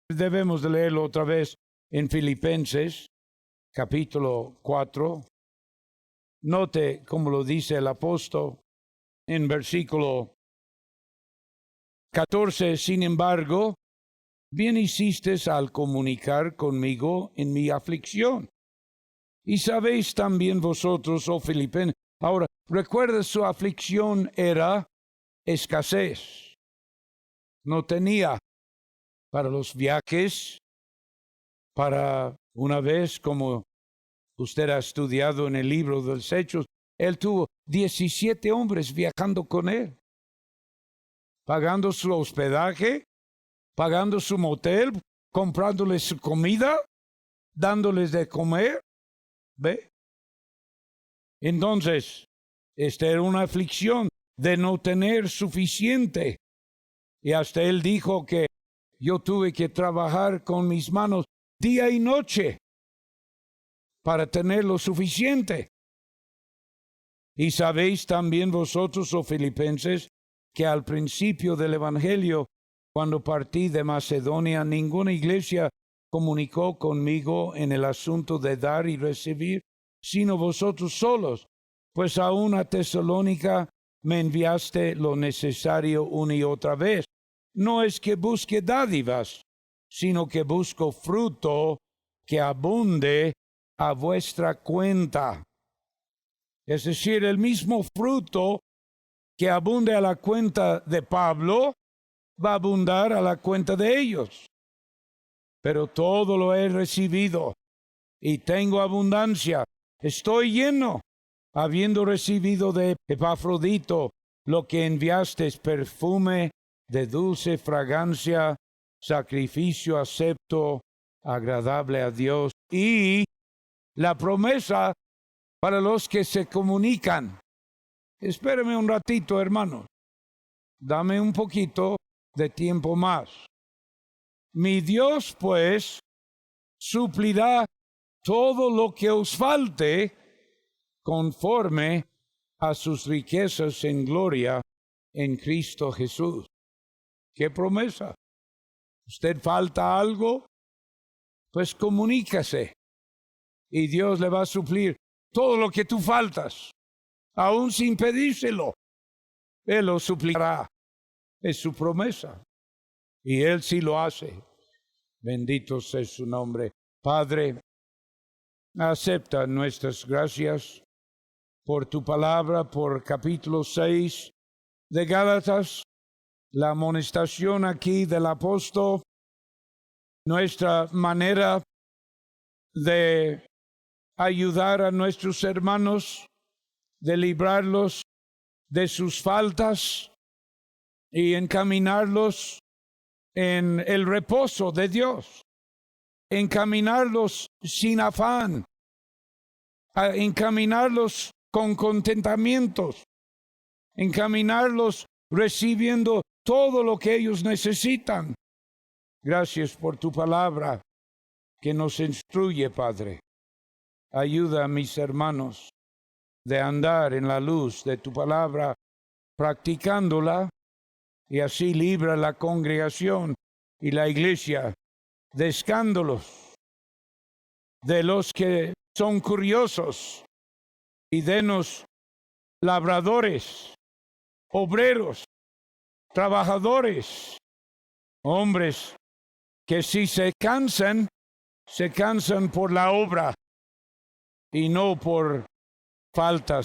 Speaker 1: Debemos de leerlo otra vez en Filipenses, capítulo 4. Note cómo lo dice el apóstol en versículo 14. Sin embargo, bien hiciste al comunicar conmigo en mi aflicción. Y sabéis también vosotros, oh Filipenses. Ahora, recuerda, su aflicción era escasez. No tenía para los viajes, para una vez, como usted ha estudiado en el libro de los Hechos, él tuvo 17 hombres viajando con él, pagando su hospedaje, pagando su motel, comprándoles su comida, dándoles de comer. ¿Ve? Entonces, esta era una aflicción de no tener suficiente. Y hasta él dijo que yo tuve que trabajar con mis manos día y noche para tener lo suficiente. Y sabéis también vosotros, oh Filipenses, que al principio del Evangelio, cuando partí de Macedonia, ninguna iglesia comunicó conmigo en el asunto de dar y recibir, sino vosotros solos, pues aún a Tesalónica me enviaste lo necesario una y otra vez. No es que busque dádivas, sino que busco fruto que abunde a vuestra cuenta. Es decir, el mismo fruto que abunde a la cuenta de Pablo, va a abundar a la cuenta de ellos. Pero todo lo he recibido y tengo abundancia. Estoy lleno, habiendo recibido de Epafrodito lo que enviaste, perfume de dulce fragancia, sacrificio acepto, agradable a Dios, y la promesa para los que se comunican. Espéreme un ratito, hermanos. Dame un poquito de tiempo más. Mi Dios, pues, suplirá todo lo que os falte conforme a sus riquezas en gloria en Cristo Jesús. ¿Qué promesa? ¿Usted falta algo? Pues comunícase y Dios le va a suplir todo lo que tú faltas, aún sin pedírselo. Él lo suplirá. Es su promesa. Y Él sí lo hace. Bendito sea su nombre. Padre, acepta nuestras gracias por tu palabra, por capítulo 6 de Gálatas, la amonestación aquí del apóstol, nuestra manera de ayudar a nuestros hermanos, de librarlos de sus faltas y encaminarlos en el reposo de Dios, encaminarlos sin afán, encaminarlos con contentamientos, encaminarlos recibiendo todo lo que ellos necesitan. Gracias por tu palabra que nos instruye, Padre. Ayuda a mis hermanos de andar en la luz de tu palabra, practicándola, y así libra la congregación y la iglesia de escándalos, de los que son curiosos, y denos labradores, obreros, trabajadores, hombres que si se cansan por la obra y no por faltas